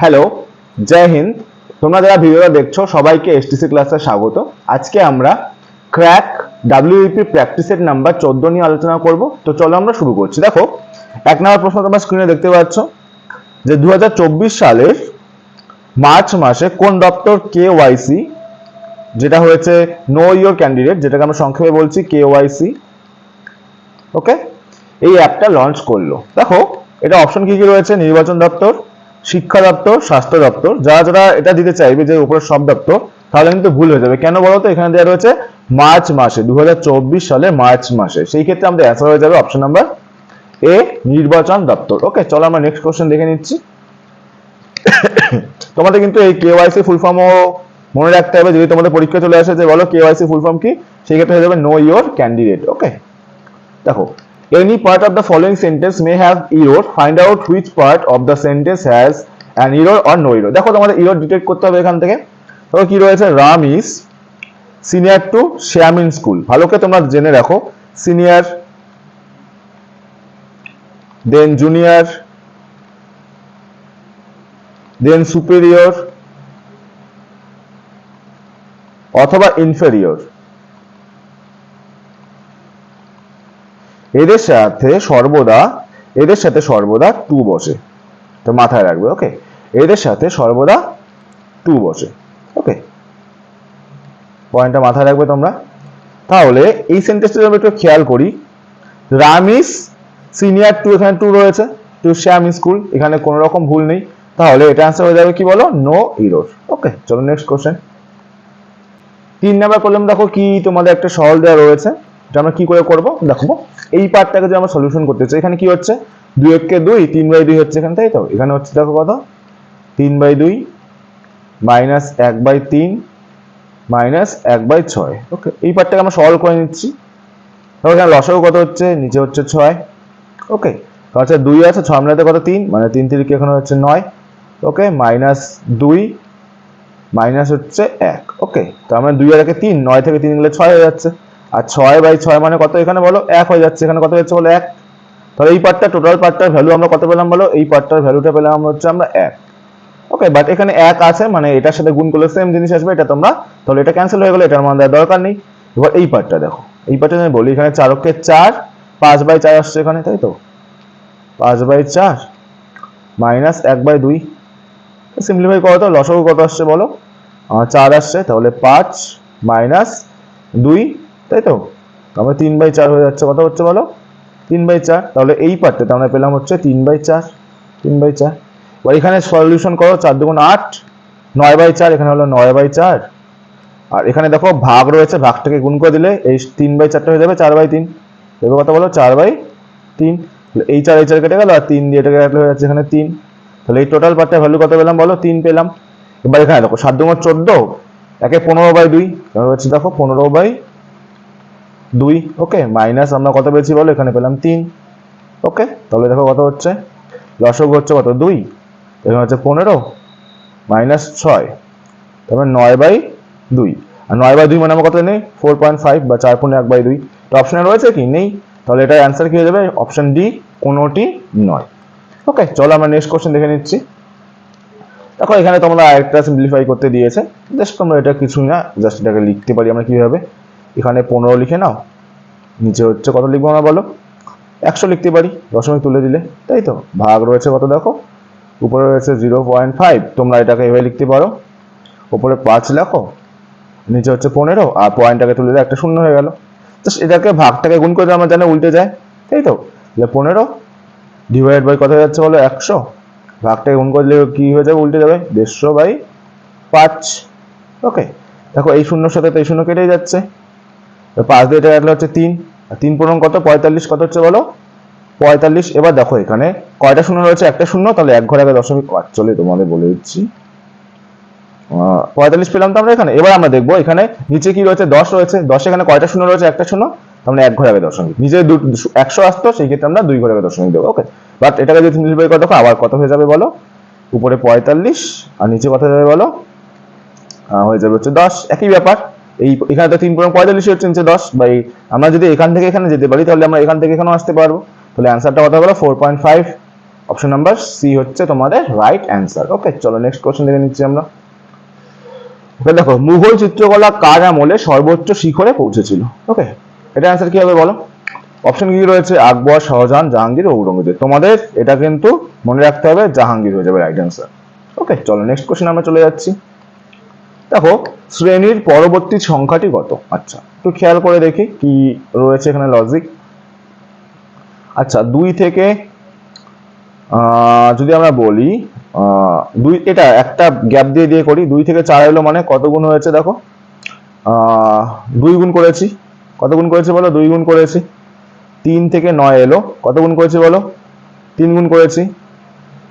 Hello, জয় হিন্দ। তোমরা যারা ভিডিওটা দেখছো সবাইকে এসটিসি ক্লাসে স্বাগত। আজকে আমরা ক্র্যাক ডাব্লিউইপি প্র্যাকটিস সেট নাম্বার 14 নিয়ে আলোচনা করব। তো চলো আমরা শুরু করছি। দেখো, এক নম্বর প্রশ্ন তোমরা স্ক্রিনে দেখতে পাচ্ছ যে 2024 সালের মার্চ মাসে কোন দপ্তর কেওয়াইসি, যেটা হয়েছে নো ইওর ক্যান্ডিডেট, যেটাকে আমরা সংক্ষেপে বলছি কেওয়াইসি, ওকে, এই অ্যাপটা লঞ্চ করলো। দেখো, এটা অপশন কি কি রয়েছে: নির্বাচন দপ্তর, শিক্ষা দপ্তর, স্বাস্থ্য দপ্তর। যারা যারা এটা দিতে চাইবে যে উপরে সব দপ্তর, তাহলে কিন্তু ভুল হয়ে যাবে। কেন বলো তো? এখানে দেওয়া রয়েছে মার্চ মাসে, 2024 সালে মার্চ মাসে। সেই ক্ষেত্রে আমাদের অ্যান্সার হয়ে যাবে অপশন নাম্বার এ, নির্বাচন দপ্তর। ওকে, চলো আমরা নেক্সট কোশ্চেন দেখে নিচ্ছি। তোমাদের কিন্তু এই কেওয়াইসি ফুল ফর্মও মনে রাখতে হবে, যদি তোমাদের পরীক্ষা চলে আসে যে বলো কেওয়াইসি ফুল ফর্ম কি, সেই ক্ষেত্রে হয়ে যাবে নো ইওর ক্যান্ডিডেট। ওকে, দেখো, any part of the following sentence may have error, find out which part of the sentence has an error or no error। দেখো, তোমাদের error ডিটেক্ট করতে হবে এখান থেকে। দেখো কি রয়েছে: রাম ইজ সিনিয়র টু শ্যামিন স্কুল। ভালো করে তোমরা জেনে রাখো, senior, then junior, then superior অথবা ইনফেরিয়র, এদের সাথে সর্বদা টু বসে। তো মাথায় রাখবে। ওকে, এদের সাথে সর্বদা টু বসে। ওকে, পয়েন্টটা মাথায় রাখবে তোমরা। তাহলে এই সেন্টেন্সটা আমরা একটু খেয়াল করি, রাম ইজ সিনিয়র টু, এখানে টু রয়েছে, টু শ্যাম স্কুল, এখানে কোনো রকম ভুল নেই। তাহলে এটা আনসার হয়ে যাবে কি বলো? No error. ওকে, চলো নেক্সট কোশ্চেন। 3 নাম্বার প্রবলেম দেখো কি তোমাদের একটা সহজ দেওয়া রয়েছে, এটা আমরা কি করে করব দেখো। এই পার্টটাকে যদি আমরা সলিউশন করতে চাই, এখানে কি হচ্ছে 2 * 2 3/2 হচ্ছে এখানে, তাই তো? এখানে হচ্ছে দেখো কত, 3/2 মাইনাস 1/3 মাইনাস 1/6। ওকে, এই পার্টটাকে আমরা সলভ করে নিচ্ছি। দেখো এখানে লসাগু কত হচ্ছে, নিচে হচ্ছে 6। ওকে, আচ্ছা 2 আছে, 6 মিলাতে কত 3, মানে 3 3 কি এখানে হচ্ছে 9। ওকে, মাইনাস 2 মাইনাস হচ্ছে 1। ওকে, তো আমরা 2 আর 1 3, 9 থেকে 3 গেলে 6 হয়ে যাচ্ছে। আর 6/6 মানে কত এখানে বলো? 1 হয়ে যাচ্ছে। এখানে কত হচ্ছে বলো? 1। তাহলে এই পার্টটা, টোটাল পার্টটার ভ্যালু আমরা কত পেলাম বলো? এই পার্টটার ভ্যালুটা পেলাম হচ্ছে আমরা 1। ওকে, বাট এখানে 1 আছে, মানে এটার সাথে গুণ করলে সেম জিনিস আসবে, এটা তোমরা, তাহলে এটা ক্যান্সেল হয়ে গেল, এটার মান দেওয়ার দরকার নেই। এবার এই পার্টটা দেখো, এই পার্টটা আমি বলি, এখানে 4 কে 4, 5/4 আসছে এখানে, তাই তো? 5/4 মাইনাস 1/2, সিম্পলিফাই করো তো, লসাগু কত আসছে বলো? 4 আসছে, তাহলে 5 মাইনাস 2, তাই তো? আমরা 3/4 হয়ে যাচ্ছে, কত হচ্ছে বলো? 3/4। তাহলে এই পার্টটা আমরা পেলাম হচ্ছে 3/4। এবার এখানে সলিউশন করো, 4 × 2 = 8, 9/4, এখানে হলো 9/4। আর এখানে দেখো ভাগ রয়েছে, ভাগটাকে গুণ করে দিলে এই 3/4টা হয়ে যাবে 4/3। এবার কত বলো? 4/3। এই 4 এই 4 কেটে গেল, আর 3 দিয়ে এটাকে কাটলে হয়ে যাচ্ছে এখানে 3। তাহলে এই টোটাল পার্টটার ভ্যালু কত পেলাম বলো? 3 পেলাম। এবার এখানে দেখো 7 × 14, একে 15/2, তাহলে হচ্ছে দেখো 15/2। ওকে, মাইনাস আমরা কত পেয়েছি বলো? এখানে পেলাম 3। ওকে, তাহলে দেখো কত হচ্ছে, লসাগু হচ্ছে কত? 2, এখানে হচ্ছে 15 মাইনাস 6, তারপরে 9/2। আর 9/2 মানে আমার কত নেই? 4.5 বা 4/1/2। তো অপশনে রয়েছে কি? নেই। তাহলে এটার অ্যান্সার কি হয়ে যাবে? অপশন ডি, কোনোটি নয়। ওকে, চলো আমরা নেক্সট কোশ্চেন দেখে নিচ্ছি। দেখো এখানে তোমরা আরেকটা সিম্পলিফাই করতে দিয়েছে, জাস্ট তোমরা এটা কিছুই না, জাস্ট এটাকে লিখতে পারি আমরা কিভাবে। এখানে 15 লিখে নাও, নিচে হচ্ছে কত লিখবো আমরা বলো? 100 লিখতে পারি, দশমিক তুলে দিলে, তাই তো? ভাগ রয়েছে কত দেখো, উপরে রয়েছে 0.5, তোমরা এটাকে এভাবে লিখতে পারো, উপরে 5 লেখো, নিচে হচ্ছে 15, আর পয়েন্টটাকে তুলে দিলে একটা শূন্য হয়ে গেল। জাস্ট এটাকে ভাগটাকে গুণ করে আমরা জানি উল্টে যায়, তাই তো? তাহলে 15 ডিভাইড বাই কত হয়ে যাচ্ছে বলো? 100। ভাগটাকে গুণ করলে কি হয়ে যাবে? উল্টে যাবে, 150/5। ওকে, দেখো এই শূন্যর সাথে তো এই শূন্য কেটেই যাচ্ছে, 5 দিয়ে এটা কাটলে হচ্ছে 3, আর 3 পূরণ কত? 45। কত হচ্ছে বলো? 45। এবার দেখো এখানে কয়টা শূন্য রয়েছে? একটা শূন্য, তাহলে এক ঘর আগে দশমিক 5 চলে, তোমাদের বলে দিচ্ছি। 45 পেলাম তো আমরা এখানে। এবার আমরা দেখবো এখানে নিচে কি রয়েছে? 10 রয়েছে। 10 এখানে কয়টা শূন্য রয়েছে? একটা শূন্য, তাহলে এক ঘর আগে দশমিক। নিচে 100 আসতো, সেই ক্ষেত্রে আমরা 2 ঘর আগে দশমিক দেবো। ওকে, বাট এটাকে যদি সিম্পলিফাই করে দেখো, আবার কত হয়ে যাবে বলো? উপরে 45 আর নিচে কত হয়ে যাবে বলো? হয়ে যাবে হচ্ছে 10। একই ব্যাপার, এই এখানে তো 3 × 45 হচ্ছে, নিচে 10 বাই, আমরা যদি এখান থেকে এখানে যেতে পারি, তাহলে আমরা এখান থেকে এখানেও আসতে পারবো। তাহলে অ্যান্সারটা কত হলো? 4.5। অপশন নাম্বার সি হচ্ছে তোমাদের রাইট অ্যান্সার। ওকে, চলো নেক্সট কোশ্চেন দেখে নিচ্ছি আমরা। ওকে দেখো, মুঘল চিত্রকলা কার আমলে সর্বোচ্চ শিখরে পৌঁছেছিল? ওকে, এটা অ্যান্সার কি হবে বলো? অপশন কি রয়েছে? আকবর, শাহজাহান, জাহাঙ্গীর, ঔরঙ্গজেব। তোমাদের এটা কিন্তু মনে রাখতে হবে, জাহাঙ্গীর হয়ে যাবে রাইট অ্যান্সার। ওকে, চলো নেক্সট কোশ্চেন আমরা চলে যাচ্ছি। দেখো, শ্রেণীর পরবর্তী সংখ্যাটি কত? আচ্ছা, একটু খেয়াল করে দেখি কি রয়েছে এখানে লজিক। আচ্ছা, 2 থেকে যদি আমরা বলি 2, এটা একটা গ্যাপ দিয়ে দিয়ে করি। 2 থেকে 4 এলো মানে কত গুণ হয়েছে দেখো, 2 গুণ করেছি। কত গুণ করেছি বলো? 2 গুণ করেছি। 3 থেকে 9 এলো, কত গুণ করেছি বলো? 3 গুণ করেছি।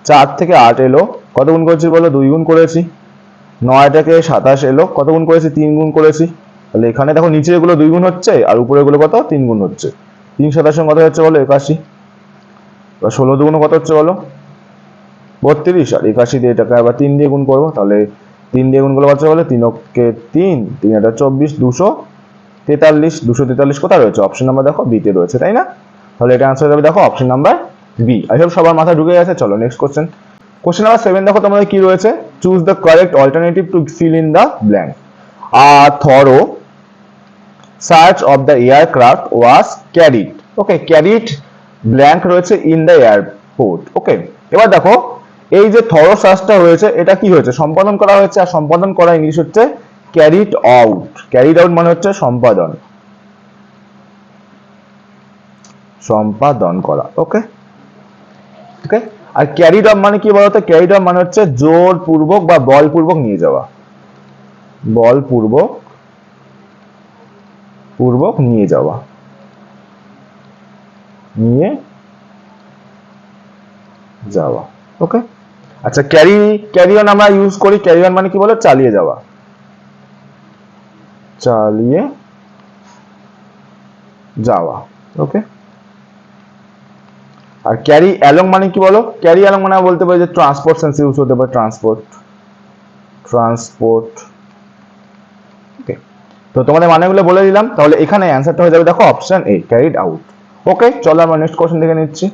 4 থেকে 8 এলো, কত গুণ করেছি বলো? 2 গুণ করেছি। 9 থেকে 27 এলো, কত গুণ করেছি? 3 গুণ করেছি। তাহলে এখানে দেখো নিচে এগুলো 2 গুণ হচ্ছে আর উপরে এগুলো কত? 3 গুণ হচ্ছে। 3 27 কত হচ্ছে বলো? 81। এবার 16 দুগুণ কত হচ্ছে বলো? 32। আর 81 দিয়ে এটাকে আবার 3 দিয়ে গুণ করবো, তাহলে 3 দিয়ে গুণ করলে কত বলে? 3 কে 3, 3 এটা 24, 243। 243 কোথায় রয়েছে? অপশন নাম্বার দেখো বি তে রয়েছে, তাই না? তাহলে এটা আনসার হবে দেখো option number B. I hope সবার মাথায় ঢুকে গেছে। চলো নেক্সট কোশ্চেন। কোশ্চেন নাম্বার 7 দেখো তোমাদের কি রয়েছে? Choose the correct alternative to fill in the blank. Thorough search of the aircraft was carried. Okay, carried blank রয়েছে ইন দ্য এয়ারপোর্ট। ওকে, এবার দেখো এই যে থরো সার্চটা হয়েছে এটা কি হয়েছে? সম্পাদন করা হয়েছে। আর সম্পাদন করা ইংলিশ হচ্ছে ক্যারিড আউট। ক্যারিড আউট মানে হচ্ছে সম্পাদন, সম্পাদন করা। ওকে ওকে, আর ক্যারিড অফ মানে কি বলতো? ক্যারিড অফ মানে হচ্ছে জোরপূর্বক বা বলপূর্বক নিয়ে যাওয়া। বলপূর্বক নিয়ে যাওয়া, নিয়ে যাওয়া। ওকে, আচ্ছা, ক্যারি অন আমরা ইউজ করি। ক্যারি অন মানে কি বলো? চালিয়ে যাওয়া, চালিয়ে যাওয়া। ওকে, আর ক্যারি অ্যালং মানে কি বলো? ক্যারি অ্যালং মানে বলতে পারি যে ট্রান্সপোর্ট সেন্স ইউজ হতে পারে, ট্রান্সপোর্ট। ওকে, তো তোমাদের মানেগুলো বলে দিলাম। তাহলে এখানে অ্যান্সারটা হয়ে যাবে দেখো অপশন এ, ক্যারিড আউট। ওকে, চলো আমরা নেক্সট কোশ্চেন দেখে নিচ্ছি।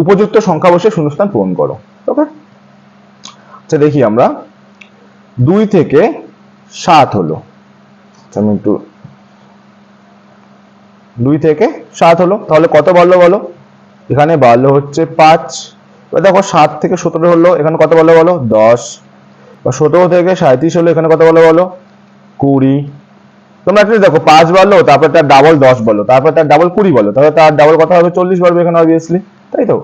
উপযুক্ত সংখ্যা বসে শূন্যস্থান পূরণ করো। ওকে, আচ্ছা দেখি আমরা 2 থেকে 7 হলো। আমি একটু 2 থেকে 7 হলো, তাহলে কত বাড়লো বলো? এখানে বাড়লো হচ্ছে 5। এবার দেখো 7 থেকে 17 হলো, এখানে কত বাড়লো বলো? 10। বা 17 থেকে 37 হলো, এখানে কত বাড়লো বলো? 20। তোমরা একটু দেখো 5 বাড়লো, তারপর তার ডাবল 10 বলো, তারপর তার ডাবল 20 বলো, তাহলে তার ডাবল কত হবে? 40 বাড়বে এখানে অবভিয়াসলি, তাই তো?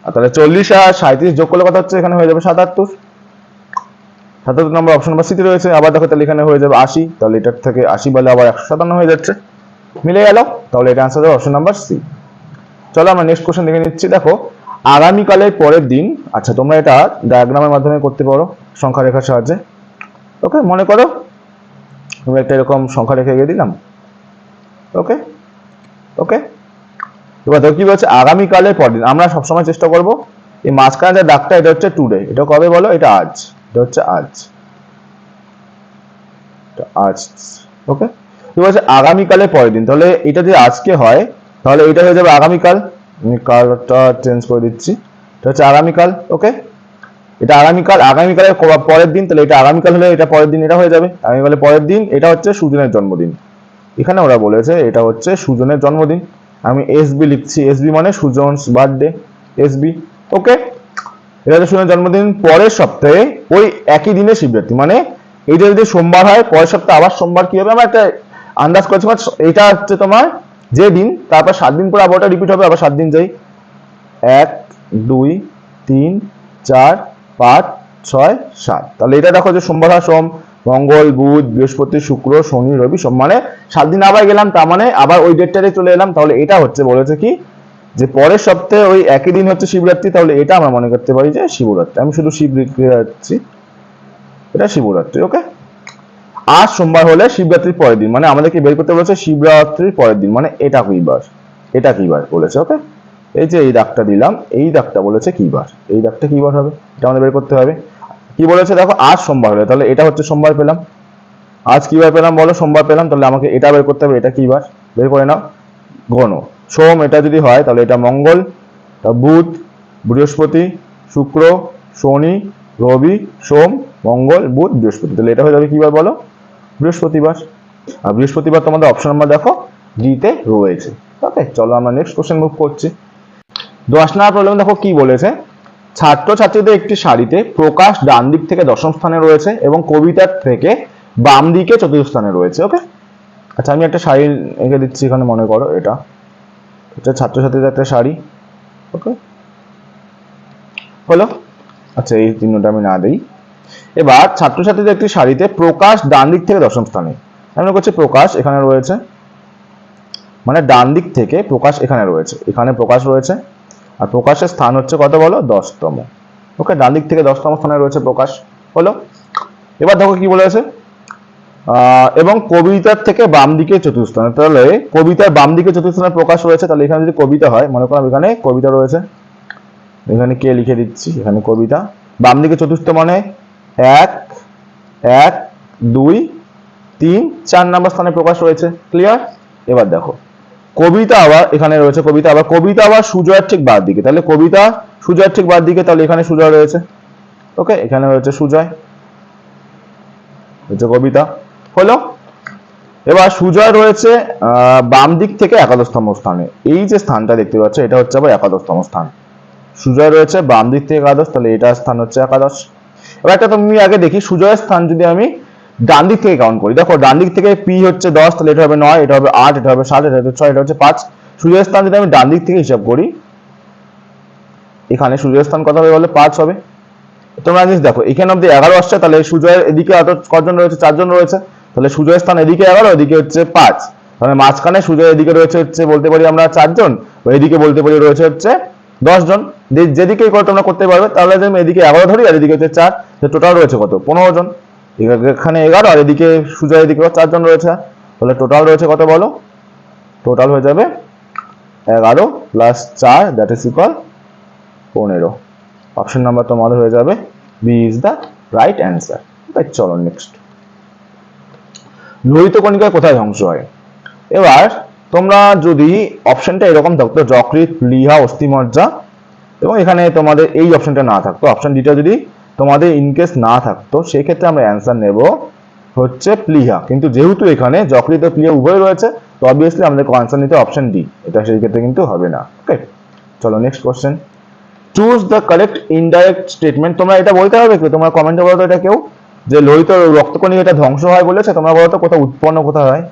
আর তাহলে 40 আর 37 যোগ করলে কত হচ্ছে? এখানে হয়ে যাবে 77। 77 নম্বর অপশন নাম্বার সিতে রয়েছে। আবার দেখো তাহলে এখানে হয়ে যাবে 80, তাহলে এটার থেকে 80 বলে আবার 157 হয়ে যাচ্ছে, মিলে গেল। তাহলে এটা আনসার হবে অপশন নাম্বার সি। চলো আমরা নেক্সট কোশ্চেন দেখে নিচ্ছি। দেখো, আগামীকালের পরের দিন। আচ্ছা, তোমরা এটা ডায়াগ্রামের মাধ্যমে করতে পারো, সংখ্যা রেখার সাহায্যে। ওকে, মনে করো তুমি একটা এরকম সংখ্যা রেখে গিয়ে দিলাম। ওকে ওকে, এবার দেখো কি বলছে? আগামীকালের পরের দিন। আমরা সবসময় চেষ্টা করবো এই মাঝখানে যে দাগটা, এটা হচ্ছে টুডে। এটা কবে বলো? এটা আজ। এটা হচ্ছে আজ, আজ। ওকে, ঠিক আছে, আগামীকালের পরের দিন। তাহলে এটা যদি আজকে হয় তাহলে এটা হয়ে যাবে আগামীকাল। আমি কালটা চেঞ্জ করে দিচ্ছি, এটা হচ্ছে আগামীকাল। ওকে, এটা আগামীকাল, আগামীকালের পরের দিন। তাহলে এটা আগামীকাল হলে এটা পরের দিন, এটা হয়ে যাবে আগামীকালের পরের দিন। এটা হচ্ছে সুজনের জন্মদিন। এখানে ওরা বলেছে এটা হচ্ছে সুজনের জন্মদিন। আমি এসবি লিখছি, এসবি মানে সুজনস বার্থডে, এসবি। ওকে, এটা হচ্ছে সুজনের জন্মদিন। পরের সপ্তাহে ওই একই দিনে শিবরাত্রি, মানে এইটা যদি সোমবার হয় পরের সপ্তাহে আবার সোমবার কি হবে? আমরা একটা আন্দাজ করছি। এটা হচ্ছে তোমার যে দিন, তারপর 7 দিন পরে আবার ওটা রিপিট হবে, আবার 7 দিন যাই। 1 2 3 4 5 6 7। তাহলে এটা দেখো যে সোমবার হয় সোম, মঙ্গল, বুধ, বৃহস্পতি, শুক্র, শনি, রবি, সোম, মানে 7 দিন আবার গেলাম, তার মানে আবার ওই ডেটটাতে চলে এলাম। তাহলে এটা হচ্ছে বলেছে কি যে পরের সপ্তাহে ওই একই দিন হচ্ছে শিবরাত্রি। তাহলে এটা আমরা মনে করতে পারি যে শিবরাত্রি। আমি শুধু শিব লিখে যাচ্ছি, এটা শিবরাত্রি। ওকে, আজ সোমবার হলে শিবরাত্রির পরের দিন, মানে আমাদেরকে বের করতে বলেছে শিবরাত্রির পরের দিন, মানে এটা কি বার? এটা কি বার বলেছে? ওকে, এই যে এই দাগটা দিলাম, এই দাগটা বলেছে কি বার, এই দাগটা কি বার হবে এটা আমাদের বের করতে হবে। কি বলেছে দেখো, আজ সোমবার হলে, তাহলে এটা হচ্ছে সোমবার পেলাম। আজ কি বার পেলাম বলো? সোমবার পেলাম। তাহলে আমাকে এটা বের করতে হবে, এটা কি বার? বের করে নাও, গণ সোম। এটা যদি হয় তাহলে এটা মঙ্গল, তা বুধ, বৃহস্পতি, শুক্র, শনি, রবি, সোম, মঙ্গল, বুধ, বৃহস্পতি। তাহলে এটা হয়ে যাবে কি বার বলো? বৃহস্পতিবার। আর বৃহস্পতিবার তোমাদের অপশন নাম্বার দেখো ডি তে রয়েছে। ওকে, চলো আমরা নেক্সট কোশ্চেন মুভ করছি। 10 নম্বর প্রবলেম দেখো কি বলেছে, ছাত্রছাত্রীদের একটি সারিতে প্রকাশ ডান দিক থেকে দশম স্থানে রয়েছে এবং কবিতার থেকে বাম দিকে চতুর্থ স্থানে রয়েছে। ওকে, আচ্ছা আমি একটা শাড়ি এঁকে দিচ্ছি এখানে, মনে করো এটা ছাত্রছাত্রীদের একটা শাড়ি। ওকে, হলো। আচ্ছা এই চিহ্নটা আমি না দিই। এবার ছাত্রছাত্রীদের একটি সারিতে প্রকাশ ডান দিক থেকে দশম স্থানে, মনে করছে প্রকাশ এখানে রয়েছে, মানে ডান দিক থেকে প্রকাশ এখানে রয়েছে, এখানে প্রকাশ রয়েছে, আর প্রকাশের স্থান হচ্ছে কত বলো? 10তম। ওকে, ডান দিক থেকে 10তম স্থানে রয়েছে প্রকাশ। হলো। এবার দেখো কি বলেছে, এবং কবিতার থেকে বাম দিকে চতুর্থ স্থানে। তাহলে কবিতার বাম দিকে চতুর্থ স্থানে প্রকাশ রয়েছে, তাহলে এখানে যদি কবিতা হয়, মনে করো এখানে কবিতা রয়েছে, এখানে কে লিখে দিচ্ছি, এখানে কবিতা, বাম দিকে চতুর্থ মানে 1 1 2 3 4 নম্বর স্থানে প্রকাশ রয়েছে। ক্লিয়ার? এবার দেখো কবিতা আবার এখানে রয়েছে, কবিতা আবার সুজয়ের ঠিক বাদ দিকে, তাহলে কবিতা সুজয়ের ঠিক বাদ দিকে, তাহলে এখানে সুজয় রয়েছে। ওকে, এখানে রয়েছে সুজয়, হচ্ছে কবিতা। হলো। এবার সুজয় রয়েছে বাম দিক থেকে একাদশতম স্থানে, এই যে স্থানটা দেখতে পাচ্ছ এটা হচ্ছে আবার একাদশতম স্থান। সুজয় রয়েছে বাম দিক থেকে একাদশ, তাহলে এটার স্থান হচ্ছে একাদশ। এবার একটা তুমি আগে দেখি সুজয়ের স্থান যদি আমি ডান দিক থেকে কাউন্ট করি, দেখো ডান দিক থেকে পি হচ্ছে 10, তাহলে এটা হবে 9, এটা হবে 8, এটা হবে 7, এটা হচ্ছে 6, এটা হচ্ছে 5। সুজয়ের স্থান যদি আমি ডান দিক থেকে হিসাব করি, এখানে সুজয়ের স্থান কত হবে বলে? 5 হবে। তোমরা জিনিস দেখো এখানে অব্দি 11 আসছে, তাহলে সুজয়ের এদিকে কজন রয়েছে? 4 জন রয়েছে, তাহলে সুজয়ের স্থান এদিকে 11, এদিকে হচ্ছে 5, তাহলে মাঝখানে সুজয় এদিকে রয়েছে হচ্ছে বলতে পারি আমরা 4 জন, এদিকে বলতে পারি রয়েছে হচ্ছে 10 জন। যেদিকেই করে তোমরা করতে পারবে। তাহলে যদি আমি এদিকে 11 ধরি আর এদিকে হচ্ছে 4, টোটাল রয়েছে কত? 15 জন। এখানে 11 আর এদিকে সুজয় এদিকে 4 জন রয়েছে, তাহলে টোটাল রয়েছে কত বলো? টোটাল হয়ে যাবে 11 plus 4, that is equal 15। Option number তোমাদের হয়ে যাবে B is the right answer. চলো নেক্সট। লোহিত কণিকা কোথায় ধ্বংস হয়? এবার তোমরা যদি অপশনটা এরকম থাকতো যকৃৎ, প্লীহা, অস্থিমজ্জা, এবং এখানে তোমাদের এই অপশনটা না থাকতো, অপশন ডিটা যদি তোমাদের ইনকেস না থাকতো, সেই ক্ষেত্রে আমরা অ্যান্সার নেব হচ্ছে প্লীহা। কিন্তু যেহেতু এখানে যকৃৎ ও প্লীহা উভয় রয়েছে, তো অবভিয়াসলি আমাদের আনসার নিতে অপশন ডি, এটা সেই ক্ষেত্রে কিন্তু হবে না। ওকে, চলো next question. Choose the correct indirect statement. তোমরা এটা বলতে হবে কি? তোমরা কমেন্টে বলো তো এটা কেউ, যে লোহিত রক্তকণিকা এটা ধ্বংস হয় বলেছে, তোমরা বলো তো কোথাও উৎপন্ন কোথায় হয়?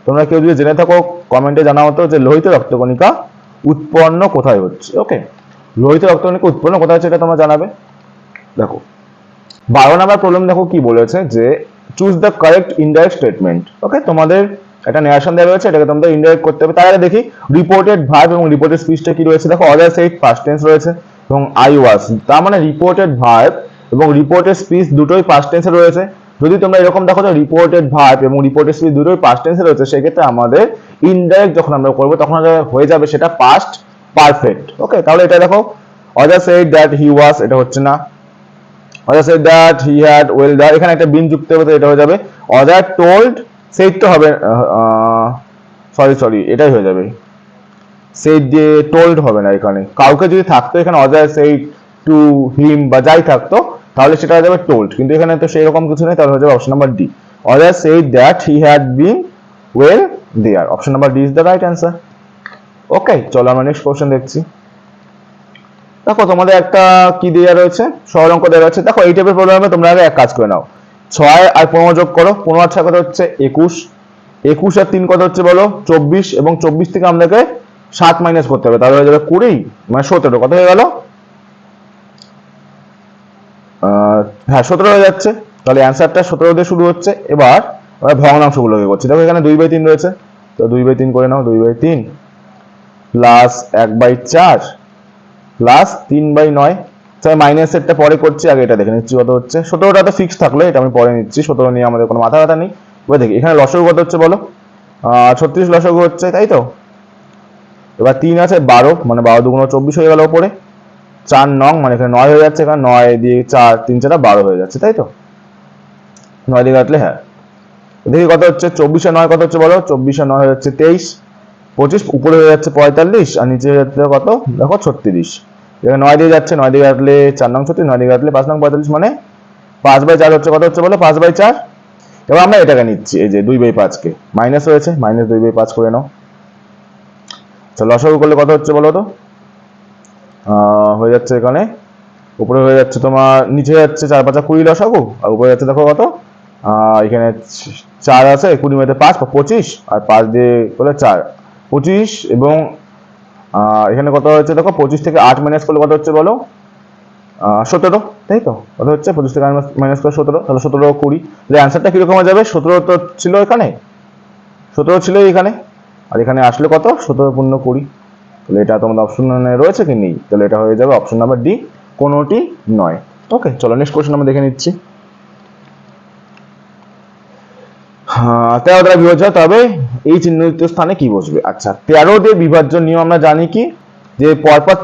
তোমরা কেউ যদি জেনে থাকো কমেন্টে জানাও তো যে লোহিত রক্তকণিকা উৎপন্ন কোথায় হচ্ছে। ওকে, লোহিত রক্তকণিকা উৎপন্ন কোথায় হচ্ছে এটা তোমরা জানাবে। দেখো 12 নম্বর প্রবলেম দেখো কি বলেছে, যে choose the correct indirect statement. Okay, তোমাদের একটা নেশন দেওয়া রয়েছে, এটাকে তোমাদের ইনডাইরেক্ট করতে হবে। তার আগে দেখি রিপোর্টেড ভার্ব এবং রিপোর্টেড স্পিচটা কি রয়েছে। দেখো অদার সেড পাস্ট টেন্স রয়েছে এবং আই ওয়াজ, তার মানে রিপোর্টেড ভার্ব এবং রিপোর্টেড স্পিচ দুটোই পাস্ট টেন্সে রয়েছে। যদি তোমরা এরকম দেখো যে রিপোর্টেড ভার্ব এবং রিপোর্টেড স্পিচ দুটোই পাস্ট টেন্সে রয়েছে, সেক্ষেত্রে আমাদের ইনডাইরেক্ট যখন আমরা করবো তখন হয়ে যাবে সেটা পাস্ট পারফেক্ট। ওকে, তাহলে এটা দেখো অদার সেড দ্যাট হি ওয়াজ, এটা হচ্ছে না। Other said that he had well done, এখানে একটা বিন যুক্ত হবে, এটা হয়ে যাবে অদার টোল্ড, সেড তো হবে সরি এটাই হয়ে যাবে, সেড দিয়ে টোল্ড হবে না। এখানে কাউকে যদি থাকতো এখানে অদার সেড টু হিম বা যাই থাকতো, তাহলে সেটা হয়ে যাবে টোল্ড, কিন্তু এখানে তো সেই রকম কিছু নেই, তাহলে হয়ে যাবে option number D, other said that he had been well there. Option number D is the right answer. Okay, চলো আমরা নেক্সট কোশ্চেন দেখছি। দেখো তোমাদের একটা কি দেওয়া রয়েছে, সরল অঙ্ক দেওয়া রয়েছে। দেখো এই টাইপের প্রবলেমে তোমরা আগে এক কাজ করে নাও, 6 আর 15 যোগ করো, 15 আর 6 কত হচ্ছে 21, 21 আর 3 কত হচ্ছে বলো 24, এবং 24 থেকে আমাদেরকে 7 মাইনাস করতে হবে, তাহলে হয়ে যাবে 20, মানে 17। কত হয়ে গেল? হ্যাঁ 17 হয়ে যাচ্ছে, তাহলে অ্যান্সারটা 17 দিয়ে শুরু হচ্ছে। এবার আমরা ভগ্নাংশগুলোকে করছি। দেখো এখানে 2/3 রয়েছে, তো 2/3 করে নাও, 2/3 প্লাস 1/4 প্লাস 3/9। মাইনাস এরটা পরে করছি, আগে এটা দেখে নিচ্ছি কত হচ্ছে। 17টা তো ফিক্স থাকলো, এটা আমি পরে নিচ্ছি, 17 নিয়ে আমাদের কোনো মাথা ব্যথা নেই। এবার দেখি এখানে লসাগু কত হচ্ছে বলো, 36 লসাগু হচ্ছে, তাই তো। এবার 3 আছে 12, মানে 12 দুগুণ 24 হয়ে গেল উপরে। 4 নং, মানে এখানে 9 হয়ে যাচ্ছে, এখানে 9 দিয়ে 4 3 4 12 হয়ে যাচ্ছে, তাই তো। 9 দিয়ে কাটলে হ্যাঁ, দেখি কত হচ্ছে 24 আর 9 কত হচ্ছে বলো, 24 আর 9 হয়ে যাচ্ছে 23, 25 উপরে হয়ে যাচ্ছে 45 আর নিচে হয়ে যাচ্ছে কত দেখো 36। এখানে 9 দিয়ে যাচ্ছে, 9 দিয়ে কাটলে 4 নং 36, 9 দিয়ে কাটলে 5 নং 45, মানে 5/4 হচ্ছে কত হচ্ছে বলো 5/4। এবার আমরা এটাকে নিচ্ছি, এই যে 2/5 কে মাইনাস হয়েছে, -2/5 করে নাও। চলো লসাগু করলে কত হচ্ছে বলো তো, হয়ে যাচ্ছে এখানে উপরে হয়ে যাচ্ছে তোমার, নিচে যাচ্ছে 4 5 20 লসাগু, আর উপরে যাচ্ছে দেখো কত, এখানে 4 আছে, 20 মধ্যে 5 25, আর 5 দিয়ে করলে 4 25, এবং এখানে কত হচ্ছে দেখো 25 থেকে 8 মাইনাস করলে কত হচ্ছে বলো 17, তাই তো? কত হচ্ছে 25 থেকে মাইনাস করে 17, তাহলে 17 20। তাহলে অ্যান্সারটা কিরকম হয়ে যাবে, 17 তো ছিল এখানে, 17 ছিল এখানে, আর এখানে আসলে কত 17 পূর্ণ 20। তাহলে এটা তোমাদের অপশনে রয়েছে কি নেই, তাহলে এটা হয়ে যাবে অপশন নাম্বার ডি, কোনোটি নয়। ওকে, চলো নেক্সট কোশ্চেন আমরা দেখে নিচ্ছি। 13 দ্বারা বিভাজ্য, তবে এই চিহ্নিত স্থানে কি বসবে? আচ্ছা, 13 দিয়ে বিভাজ্য নিয়ম আমরা জানি কি, যে পরপর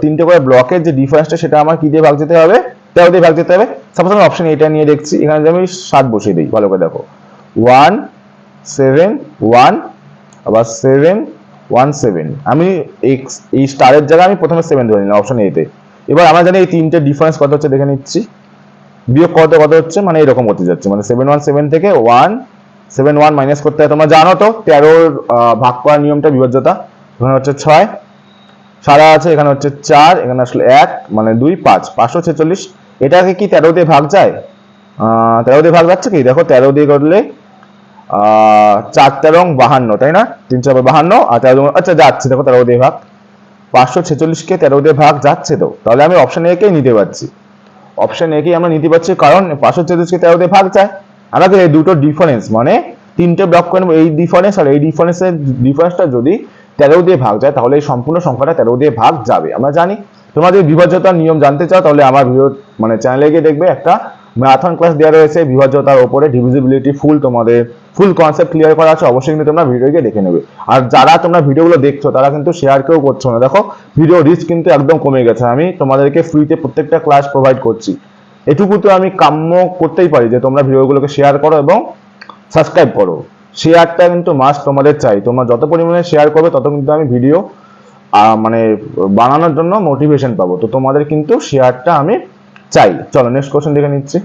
তিনটে করে ব্লকের যে ডিফারেন্সটা সেটা আমার কি দিয়ে ভাগ যেতে হবে, 13 দিয়ে ভাগ যেতে হবে। সাপোজ আমি অপশন এটা নিয়ে দেখছি, এখানে আমি 7 বসিয়ে দিই, ভালো করে দেখো 1 7 1, আবার 7 1 7, আমি এই স্টারের জায়গায় আমি প্রথমে 7 ধরে নিলাম অপশন এতে। এবার আমরা জানি এই তিনটে ডিফারেন্স কত হচ্ছে দেখে নিচ্ছি, বিয়োগ কত হচ্ছে, মানে এরকম করতে যাচ্ছে, মানে 7 1 7 থেকে 1 7 1 মাইনাস করতে হয়। তোমরা জানো তো 13 ভাগ করার নিয়মটা, বিভাজ্যতা। এখানে হচ্ছে 6 সারা আছে, এখানে হচ্ছে 4, এখানে আসলে 1 মানে 2 5 546। এটাকে কি 13 দিয়ে ভাগ যায়? 13 দিয়ে ভাগ যাচ্ছে কি, দেখো 13 দিয়ে করলে 4 13 52, তাই না? 3 4 52, আর 13, আচ্ছা যাচ্ছে দেখো 13 দিয়ে ভাগ, 546 কে 13 দিয়ে ভাগ যাচ্ছে তো, তাহলে আমি অপশন এ কেই নিতে পারছি, অপশন এ কেই আমরা নিতে পারছি, কারণ 546 কে 13 দিয়ে ভাগ যায়। আমাদের এই দুটো ডিফারেন্স, মানে তিনটে ব্লক করে এই ডিফারেন্স আর এই ডিফারেন্সটা যদি 13 দিয়ে ভাগ যায়, তাহলে এই সম্পূর্ণ সংখ্যাটা 13 দিয়ে ভাগ যাবে, আমরা জানি। তোমরা যদি বিভাজ্যতার নিয়ম জানতে চাও, তাহলে আমার ভিডিও মানে চ্যানেলে গিয়ে দেখবে, একটা ম্যারাথন ক্লাস দেওয়া রয়েছে বিভাজ্যতার উপরে, ডিভিজিবিলিটি তোমাদের ফুল কনসেপ্ট ক্লিয়ার করা আছে, অবশ্যই কিন্তু তোমরা ভিডিও গিয়ে দেখে নেবে। আর যারা তোমরা ভিডিওগুলো দেখছো তারা কিন্তু শেয়ার কেউ করছো না, দেখো ভিডিও রিচ কিন্তু একদম কমে গেছে। আমি তোমাদেরকে ফ্রিতে প্রত্যেকটা ক্লাস প্রোভাইড করছি, এটুকু তো আমি কাম্য করতেই পারি যে তোমরা ভিডিওগুলোকে শেয়ার করো এবং সাবস্ক্রাইব করো। শেয়ারটা কিন্তু মাস্ট তোমাদের চাই, তোমরা যত পরিমাণে শেয়ার করবে তত কিন্তু আমি ভিডিও মানে বানানোর জন্য মোটিভেশন পাবো, তো তোমাদের কিন্তু শেয়ারটা আমি চাই। চলো নেক্সট কোশ্চেন দেখে নিচ্ছি।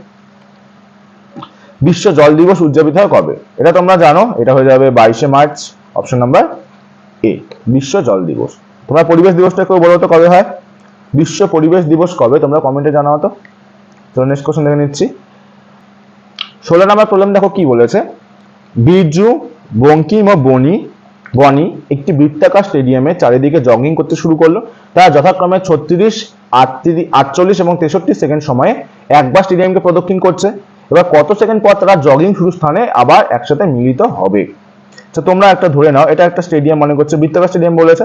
বিশ্ব জল দিবস উদযাপিত হয় কবে? এটা তোমরা জানো, এটা হয়ে যাবে 22শে মার্চ, অপশন নাম্বার এ, বিশ্ব জল দিবস। তোমরা পরিবেশ দিবসটা কেউ বলো তো কবে হয়? বিশ্ব পরিবেশ দিবস কবে, তোমরা কমেন্টে জানাও তো। চলো নেক্সট কোশ্চেন দেখে নিচ্ছি। 16 নাম্বার প্রবলেম দেখো কি বলেছে, বিরজু বঙ্কিম ও বনি একটি বৃত্তাকার স্টেডিয়ামে চারিদিকে জগিং করতে শুরু করলো। তারা যথাক্রমে 36 48 এবং 63 সেকেন্ড সময়ে একবার স্টেডিয়ামকে প্রদক্ষিণ করছে। এবার কত সেকেন্ড পর তারা জগিং শুরু স্থানে আবার একসাথে মিলিত হবে? তো তোমরা একটা ধরে নাও, এটা একটা স্টেডিয়াম মনে করছে, বৃত্তাকার স্টেডিয়াম বলেছে,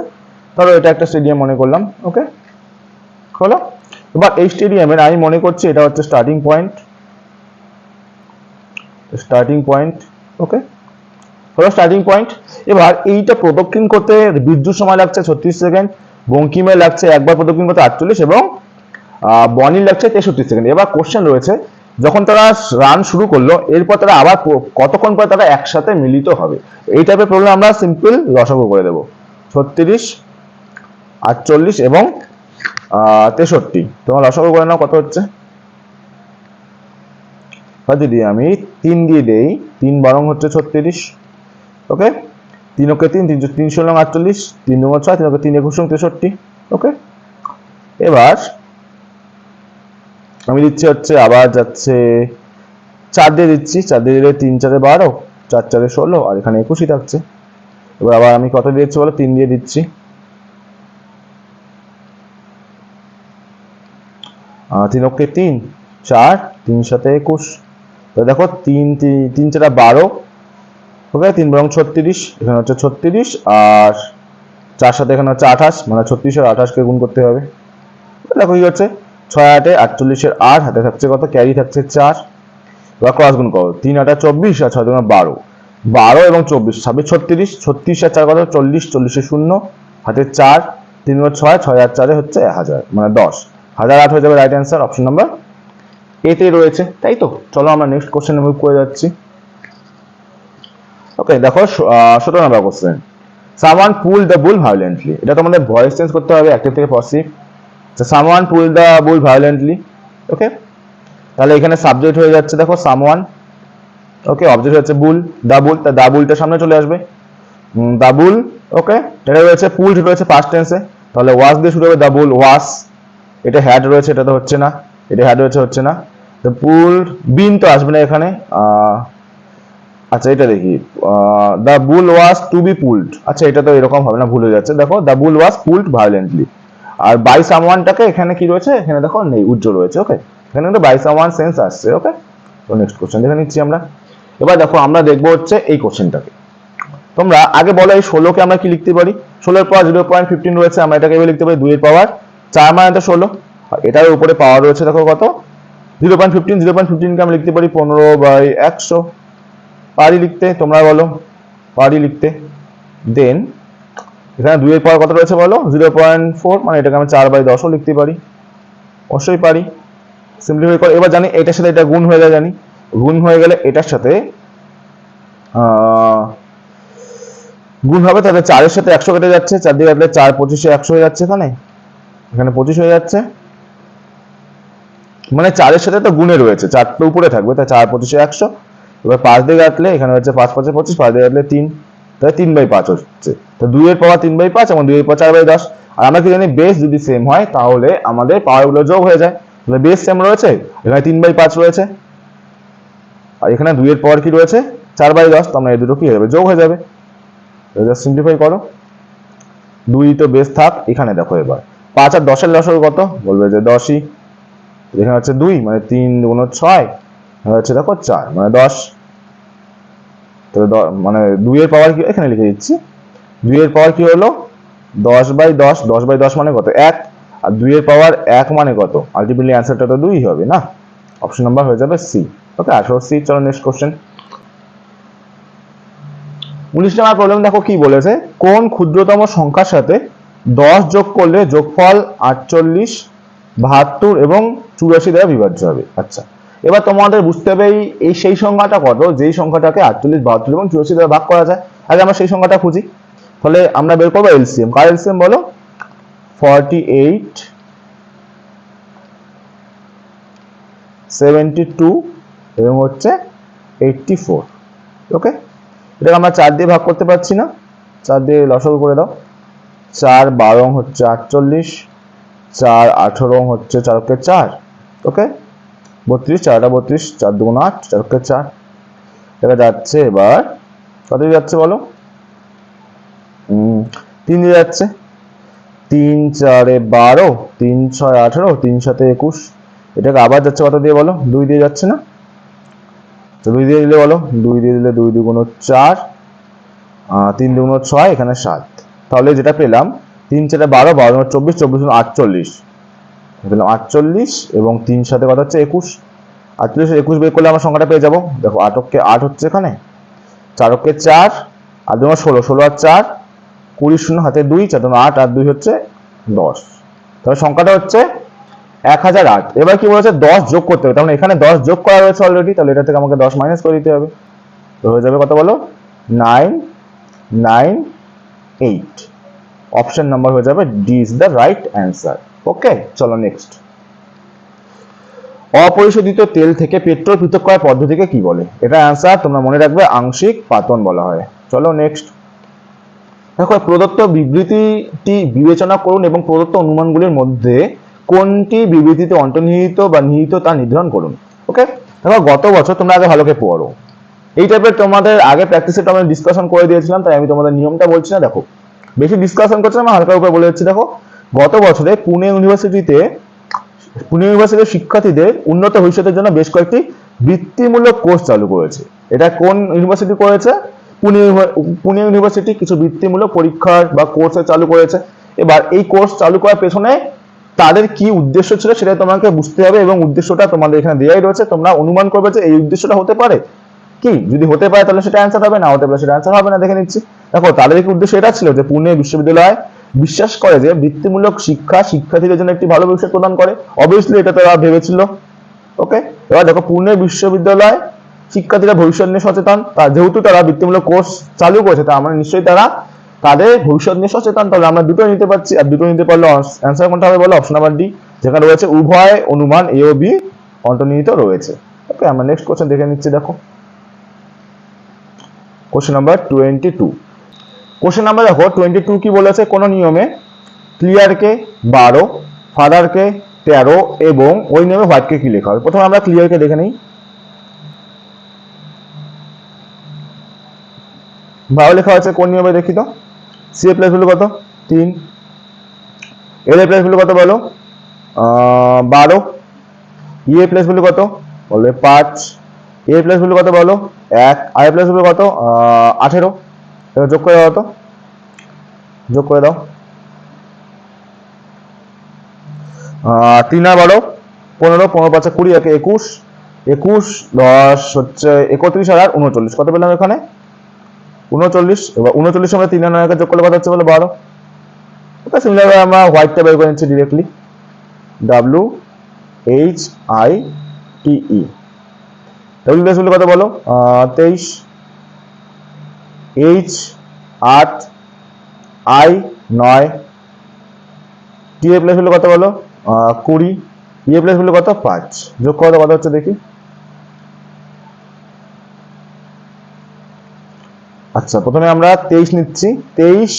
ধরো এটা একটা স্টেডিয়াম মনে করলাম, ওকে হলো। এবার এই স্টেডিয়ামের আমি মনে করছি এটা হচ্ছে স্টার্টিং পয়েন্ট, ওকে হলো স্টার্টিং পয়েন্ট। এবার এইটা প্রদক্ষিণ করতে বিদ্যুৎ সময় লাগছে 36 সেকেন্ড, বঙ্কিমের লাগছে একবার প্রদক্ষিণ করতে 48, এবং বনির লাগছে 63 সেকেন্ড। এবার কোশ্চেন রয়েছে, যখন তারা রান শুরু করলো এরপর তারা আবার কতক্ষণ পর তারা একসাথে মিলিত হবে? এই টাইপের প্রবলেম আমরা সিম্পল লসাগু করে দেবো, 36 48 এবং 63, তোমার লসাগু করে নাও কত হচ্ছে। যদি আমি 3 দিয়ে দেই, 3 বরং হচ্ছে 36, ওকে 3 ওকে 3 3 16 48, 3 2 6 3 ওকে 3 21 63, ওকে। এবার আমি দিচ্ছি হচ্ছে আবার যাচ্ছে 4 দিয়ে দিচ্ছি, 4 দিয়ে দিলে 3 4 12, 4 4 16, আর এখানে 21 থাকছে। এবার আবার আমি কত দিয়েছি বলো, 3 দিয়ে দিচ্ছি, 3 ওকে 3 4 3 7 21, তো দেখো 3 3 4 12, ওকে 3 বরং 36, এখানে হচ্ছে 36, আর 4 সাথে এখানে হচ্ছে 28, মানে 36 আর 28 কে গুণ করতে হবে। দেখো কি হচ্ছে 6 8 48 এর 8, হাতে থাকছে কত, ক্যারি থাকছে 4, এবার ক্রস গুণ করো, 3 8 24 আর 6 2 12, 12 এবং 24 26 36, 36 আর 4 কত 40, 40 এর 0, হাতে 4, 3 6 6 আর 4 হচ্ছে 1000, মানে 10 1008 হয়ে যাবে রাইট অ্যান্সার, অপশন নাম্বার এতে রয়েছে, তাই তো। চলো আমরা নেক্সট কোশ্চেনে মুভ করে যাচ্ছি। ওকে দেখো 17 number question, someone pull the bull violently, এটা তোমাদের ভয়েস চেঞ্জ করতে হবে অ্যাক্টিভ থেকে passive. Someone pull the bull violently, okay. তাহলে এখানে সাবজেক্ট হয়ে যাচ্ছে দেখো সামওয়ান, ওকে। অবজেক্ট হচ্ছে বুল, দা বুল, তা দা বুলটা সামনে চলে আসবে, দা বুল, ওকে। এটা রয়েছে পুল রয়েছে পাস্ট টেন্সে, তাহলে ওয়াজ দিয়ে শুরু হবে, দা বুল ওয়াজ। এটা হ্যাড রয়েছে, এটা তো হচ্ছে না, এটা হ্যাড রয়েছে, হচ্ছে না। তো পুল বিন তো আসবে না এখানে। আচ্ছা এটা দেখি, the bull was to be pulled, আচ্ছা এটা তো এরকম হবে না, ভুল হয়ে যাচ্ছে। দেখো the bull was pulled violently, আর বাই সামওয়ানটাকে এখানে কি রয়েছে, এখানে দেখো নেই, উজ্জ্বল রয়েছে, ওকে। এখানে কিন্তু বাই সামওয়ান সেন্স আসছে, ওকে। তো নেক্সট কোশ্চেন দেখে নিচ্ছি আমরা। এবার দেখো আমরা দেখবো হচ্ছে এই কোশ্চেনটাকে। তোমরা আগে বলো এই 16কে আমরা কি লিখতে পারি? 16 এর পাওয়ার 0.15 রয়েছে, আমরা এটাকে এভাবে লিখতে পারি 2 এর পাওয়ার 4 মানে তো 16, এটার উপরে পাওয়ার রয়েছে দেখো কত, 0.15। 0.15 কে আমরা লিখতে পারি 15/100, পারি লিখতে, তোমরা বলো পারি লিখতে। দেন এখানে 2 এর পাওয়ার কত রয়েছে বলো, 0.4, মানে এটাকে আমি 4/10ও লিখতে পারি, অবশ্যই পারি। সিম্পলিফাই করে এবার জানি এটার সাথে এটা গুণ হয়ে যায়, জানি গুণ হয়ে গেলে এটার সাথে গুণ হবে, তাহলে 4 এর সাথে 100 কেটে যাচ্ছে, 4 দিয়ে কাটলে 4 25 100 হয়ে যাচ্ছে, এখানে এখানে 25 হয়ে যাচ্ছে, মানে 4 এর সাথে তো গুণে রয়েছে, 4 তো উপরে থাকবে, তাই 4 25 100। এবার 5 দিয়ে কাটলে এখানে হচ্ছে 5 5 25, 5 দিয়ে কাটলে 3, তাহলে 3/5 হচ্ছে। তো 2 এর পাওয়ার 3/5 এবং 2 এর পাওয়ার 4/10। আর আমরা কি জানি বেস যদি সেম হয় তাহলে আমাদের পাওয়ার গুলো যোগ হয়ে যায়, তাহলে বেস সেম রয়েছে, এখানে 3/5 রয়েছে, আর এখানে 2 এর পাওয়ার কি রয়েছে 4/10, তো আমরা এই দুটো কি হয়ে যাবে, যোগ হয়ে যাবে। জাস্ট সিম্পলিফাই করো, 2 তো বেস থাক, এখানে দেখো এবার 5 আর 10 এর লসাগু কত, বলবে যে 10ই, এখানে হচ্ছে 2 মানে 3 গুণ 6, হচ্ছে দেখো 4 মানে 10, তাহলে মানে 2 এর পাওয়ার কি এখানে লিখে দিচ্ছি, 2 এর পাওয়ার কি হলো 10/10, 10/10 মানে কত 1, আর 2 এর পাওয়ার 1 মানে কত, আলটিমেটলি অ্যান্সারটা তো 2 হবে না, অপশন নাম্বার হয়ে যাবে সি, ওকে। 18C। চলো নেক্সট কোশ্চেন। 19 নম্বর প্রবলেম দেখো কি বলেছে, কোন ক্ষুদ্রতম সংখ্যার সাথে 10 যোগ করলে যোগফল 48, 72 এবং 84 দ্বারা বিভাজ্য হবে। আচ্ছা এবার তোমাদের বুঝতে হবে এই সেই সংখ্যাটা কত যেই সংখ্যাটাকে 48, 72 এবং 84 দ্বারা ভাগ করা যায়। আগে আমরা সেই সংখ্যাটা খুঁজি, তাহলে আমরা বের করবো এলসিএম। কার এলসিএম বলো, 48, 72 এবং হচ্ছে 84, ওকে। এটাকে আমরা 4 দিয়ে ভাগ করতে পারছি না, 4 দিয়ে লসাগু করে দাও, 4 12 হচ্ছে 48, 4 18 হচ্ছে 4 4, ওকে। 32, 4টা 32, 4 2 8, 4 4, এটা যাচ্ছে এবার কত যাচ্ছে বলো, 3 দিয়ে যাচ্ছে, 3 4 12, 3 6 18, 3 7 21, এটাকে আবার যাচ্ছে কত দিয়ে বলো, 2 দিয়ে যাচ্ছে না, তো 2 দিয়ে দিলে বলো, 2 দিয়ে দিলে 2 2 গুণ 4, 3 2 গুণ 6, এখানে 7, তাহলে যেটা পেলাম 3 4 12, 12 24, 24 48, পেলাম 48 এবং 3 সাথে কত হচ্ছে 21, 48 21 বের করলে আমরা সংখ্যাটা পেয়ে যাবো, দেখো 8 8 হচ্ছে এখানে, 4 4 আর 2 16, 16 আর 4 20, 0 হাতে 2, 4 8 আর 2 হচ্ছে 10, তাহলে সংখ্যাটা হচ্ছে 1008। এবার কি বলেছে 10 যোগ করতে হবে, তার মানে এখানে 10 যোগ করা রয়েছে অলরেডি, তাহলে এটা থেকে আমাকে 10 মাইনাস করে দিতে হবে, তো হয়ে যাবে কত বলো, 998, অপশন নাম্বার হয়ে যাবে D is the right answer, okay. চলো নেক্সট। অপরিশোধিত তেল থেকে পেট্রোল পৃথক করার পদ্ধতিকে কি বলে? এটা অ্যান্সার তোমরা মনে রাখবে আংশিক পাতন বলা হয়। চলো নেক্সট। দেখো প্রদত্ত বিবৃতিটি বিবেচনা করুন এবং প্রদত্ত অনুমানগুলির মধ্যে কোনটি বিবৃতিতে অন্তর্নিহিত বা নিহিত তা নির্ধারণ করুন, ওকে। দেখো গত বছর তোমরা আগে ভালো করে পড়ো, এই টাইপের তোমাদের আগে প্র্যাকটিসে আমি ডিসকাশন করে দিয়েছিলাম, তাই আমি তোমাদের নিয়মটা বলছি না, দেখো বেশি ডিসকাশন করছি না, হালকা উপরে বলে দিচ্ছি। দেখো গত বছরে পুনে ইউনিভার্সিটির শিক্ষার্থীদের উন্নত ভবিষ্যতের জন্য বেশ কয়েকটি বৃত্তিমূলক কোর্স চালু করেছে। এটা কোন ইউনিভার্সিটি করেছে? পুনে ইউনিভার্সিটি কিছু বৃত্তিমূলক পরীক্ষার বা কোর্স চালু করেছে। এবার এই কোর্স চালু করার পেছনে তাদের কি উদ্দেশ্য ছিল সেটা তোমাকে বুঝতে হবে, এবং উদ্দেশ্যটা তোমাদের এখানে দেওয়াই রয়েছে, তোমরা অনুমান করবে যে এই উদ্দেশ্যটা হতে পারে কি, যদি হতে পারে তাহলে সেটা অ্যান্সার হবে, না হতে পারে সেটা অ্যান্সার হবে না। দেখে নিচ্ছি, দেখো তাদের কি উদ্দেশ্য এটা ছিল যে পুনে বিশ্ববিদ্যালয় বিশ্বাস করে যে বৃত্তিমূলক শিক্ষা শিক্ষার্থীদের জন্য একটি ভালো ভবিষ্যৎ প্রদান করে, অবভিয়াসলি এটা তারা ভেবেছিল, ওকে। এবার দেখো পুনে বিশ্ববিদ্যালয় শিক্ষার্থীরা ভবিষ্যৎ নিয়ে সচেতন, যেহেতু তারা বৃত্তিমূলক কোর্স চালু করেছে, তা মানে নিশ্চয়ই তারা তাদের ভবিষ্যৎ নিয়ে সচেতন। তাহলে আমরা দুটো নিতে পারছি, আর দুটো নিতে পারলে অ্যান্সার কোনটা হবে বলো? অপশন নাম্বার ডি, যেখানে রয়েছে উভয় অনুমান এ ও বি অন্তর্নিহিত রয়েছে। ওকে, আমরা নেক্সট কোশ্চেন দেখে নিচ্ছি। দেখো কোশ্চেন নাম্বার 22। কোশ্চেন নাম্বার দেখো 22 কি বলেছে? কোন নিয়মে ক্লিয়ারকে 12, ফাদারকে 13 এবং ওই নিয়মে হোয়াইটকে কি লেখা হবে? প্রথমে আমরা ক্লিয়ারকে দেখে নিই। 12 লেখা আছে কোন নিয়মে দেখি তো? সি এর প্লেস ভ্যালু কত? 3। এর প্লেস ভ্যালু কত বলো? 12। ই এর প্লেস ভ্যালু কত? বলবে 5। এ প্লেস ভ্যালু কত বলো? 1। আর এর প্লেস ভ্যালু কত? 18। এটা যোগ করে দাও তো, যোগ করে দাও। 3 আর 12 15, 15 5 20, 21, 21 10 হচ্ছে 31 আর 39, কত পেলাম এখানে? 39। এবার 39 আমরা 3 আর 9 যোগ করলে কত হচ্ছে বলো? 12। ওকে, সিমিলারলি আমরা হোয়াইটটা বের করে নিচ্ছি directly, W H I T E. W place value কত বলো? 23। এইচ 8, আই 9, টি এর প্লেস ভ্যালু কত বলো? 20, ই এর প্লেস ভ্যালু কত? 5। যোগ করে কত হচ্ছে দেখি। আচ্ছা, প্রথমে আমরা 23 নিচ্ছি, 23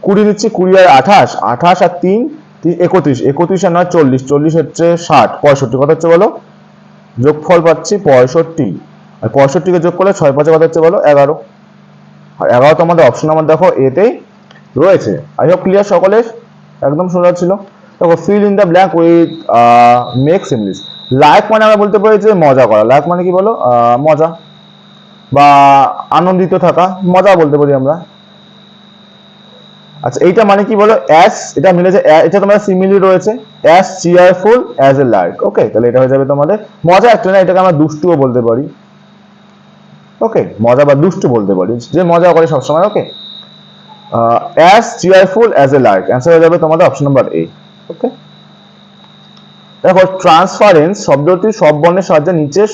20 নিচ্ছি, 20 আর 28, 28 আর 3 31, 31 আর 9 40, 40 হচ্ছে 60, 65, কত হচ্ছে বলো? যোগফল পাচ্ছি 65, আর 65 কে যোগ করলে 6 5 কত হচ্ছে বলো? 11। আর 11 তো আমাদের অপশন নাম্বার দেখো এতেই রয়েছে। আই হোপ ক্লিয়ার সকলের, একদম সোজা ছিল। দেখো fill in the blank with make similes. Like মানে আমরা বলতে পারি যে মজা করা। লাইক মানে কি বলো? মজা বা আনন্দিত থাকা, মজা বলতে পারি আমরা। আচ্ছা, এইটা মানে কি বলো? অ্যাস, এটা মিলেছে, এটা তোমাদের সিমিলি রয়েছে, as cheerful as a lark. Okay, তাহলে এটা হয়ে যাবে তোমাদের মজা একটা না, এটাকে আমরা দুষ্টুও বলতে পারি। ওকে, মজা বা দুষ্টু বলতে পারি, যে মজা করে সবসময়। Okay, as cheerful as a lark, answer হয়ে যাবে তোমাদের অপশন নাম্বার এ। ওকে, দেখো ট্রান্সফারেন্স শব্দটি সব বর্ণের সাহায্যে নিচে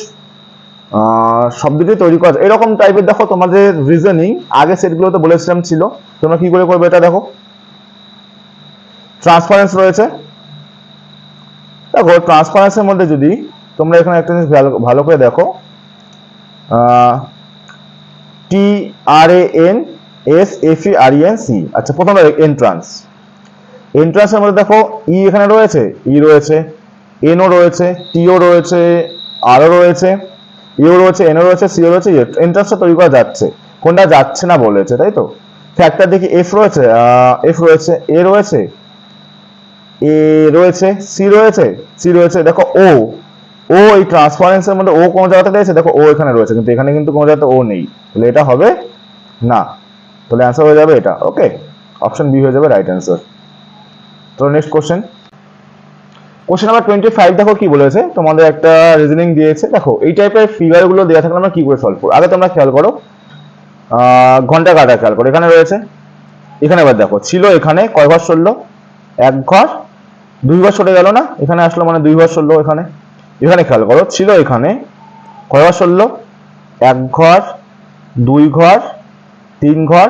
শব্দটি তৈরি করা, এরকম টাইপের। দেখো তোমাদের রিজনিং আগে সেটগুলোতে বলেছিলাম ছিল, তোমরা কি করে করবে এটা দেখো। ট্রান্সফারেন্স রয়েছে, দেখো ট্রান্সফারেন্সের মধ্যে যদি তোমরা এখানে একটা জিনিস ভালো করে দেখো, T R A N S F E R E N C. E, প্রথমে এন্ট্রান্স, এন্ট্রান্সের মধ্যে দেখো ই এখানে রয়েছে, ই রয়েছে, এনও রয়েছে, টিও রয়েছে, আরও রয়েছে, ইও রয়েছে, এনও রয়েছে, সিও রয়েছে। এন্ট্রান্সটা তৈরি করা যাচ্ছে, কোনটা যাচ্ছে না বলেছে, তাই তো। ফ্যাক্টর দেখি এফ রয়েছে, এফ রয়েছে, এ রয়েছে, এ রয়েছে, সি রয়েছে, সি রয়েছে। দেখো ও, ও এই ট্রান্সফারেন্সের মধ্যে ও কোন জায়গাতে রয়েছে? দেখো ও এখানে রয়েছে, কিন্তু এখানে কিন্তু কোনো জায়গাতে ও নেই, তাহলে এটা হবে না। তাহলে অ্যান্সার হয়ে যাবে এটা। ওকে, অপশন বি হয়ে যাবে রাইট অ্যান্সার। তো নেক্সট কোশ্চেন, কোশ্চেন নাম্বার 25। দেখো কি বলেছে, তোমাদের একটা রিজনিং দিয়েছে। দেখো এই টাইপের ফিগার গুলো দেওয়া থাকলে আমরা কি করে সলভ করব? আগে তোমরা খেয়াল করো, ঘন্টা কাটা খেয়াল করো, এখানে রয়েছে, এখানে এবার দেখো ছিল এখানে কয় ঘর সরলো? 1 ঘর, 2 ঘর সরে গেল না, এখানে আসলো মানে 2 ঘর সরলো। এখানে এখানে খেয়াল করো, ছিল এখানে কয় ঘর সরলো? 1 ঘর, 2 ঘর, 3 ঘর,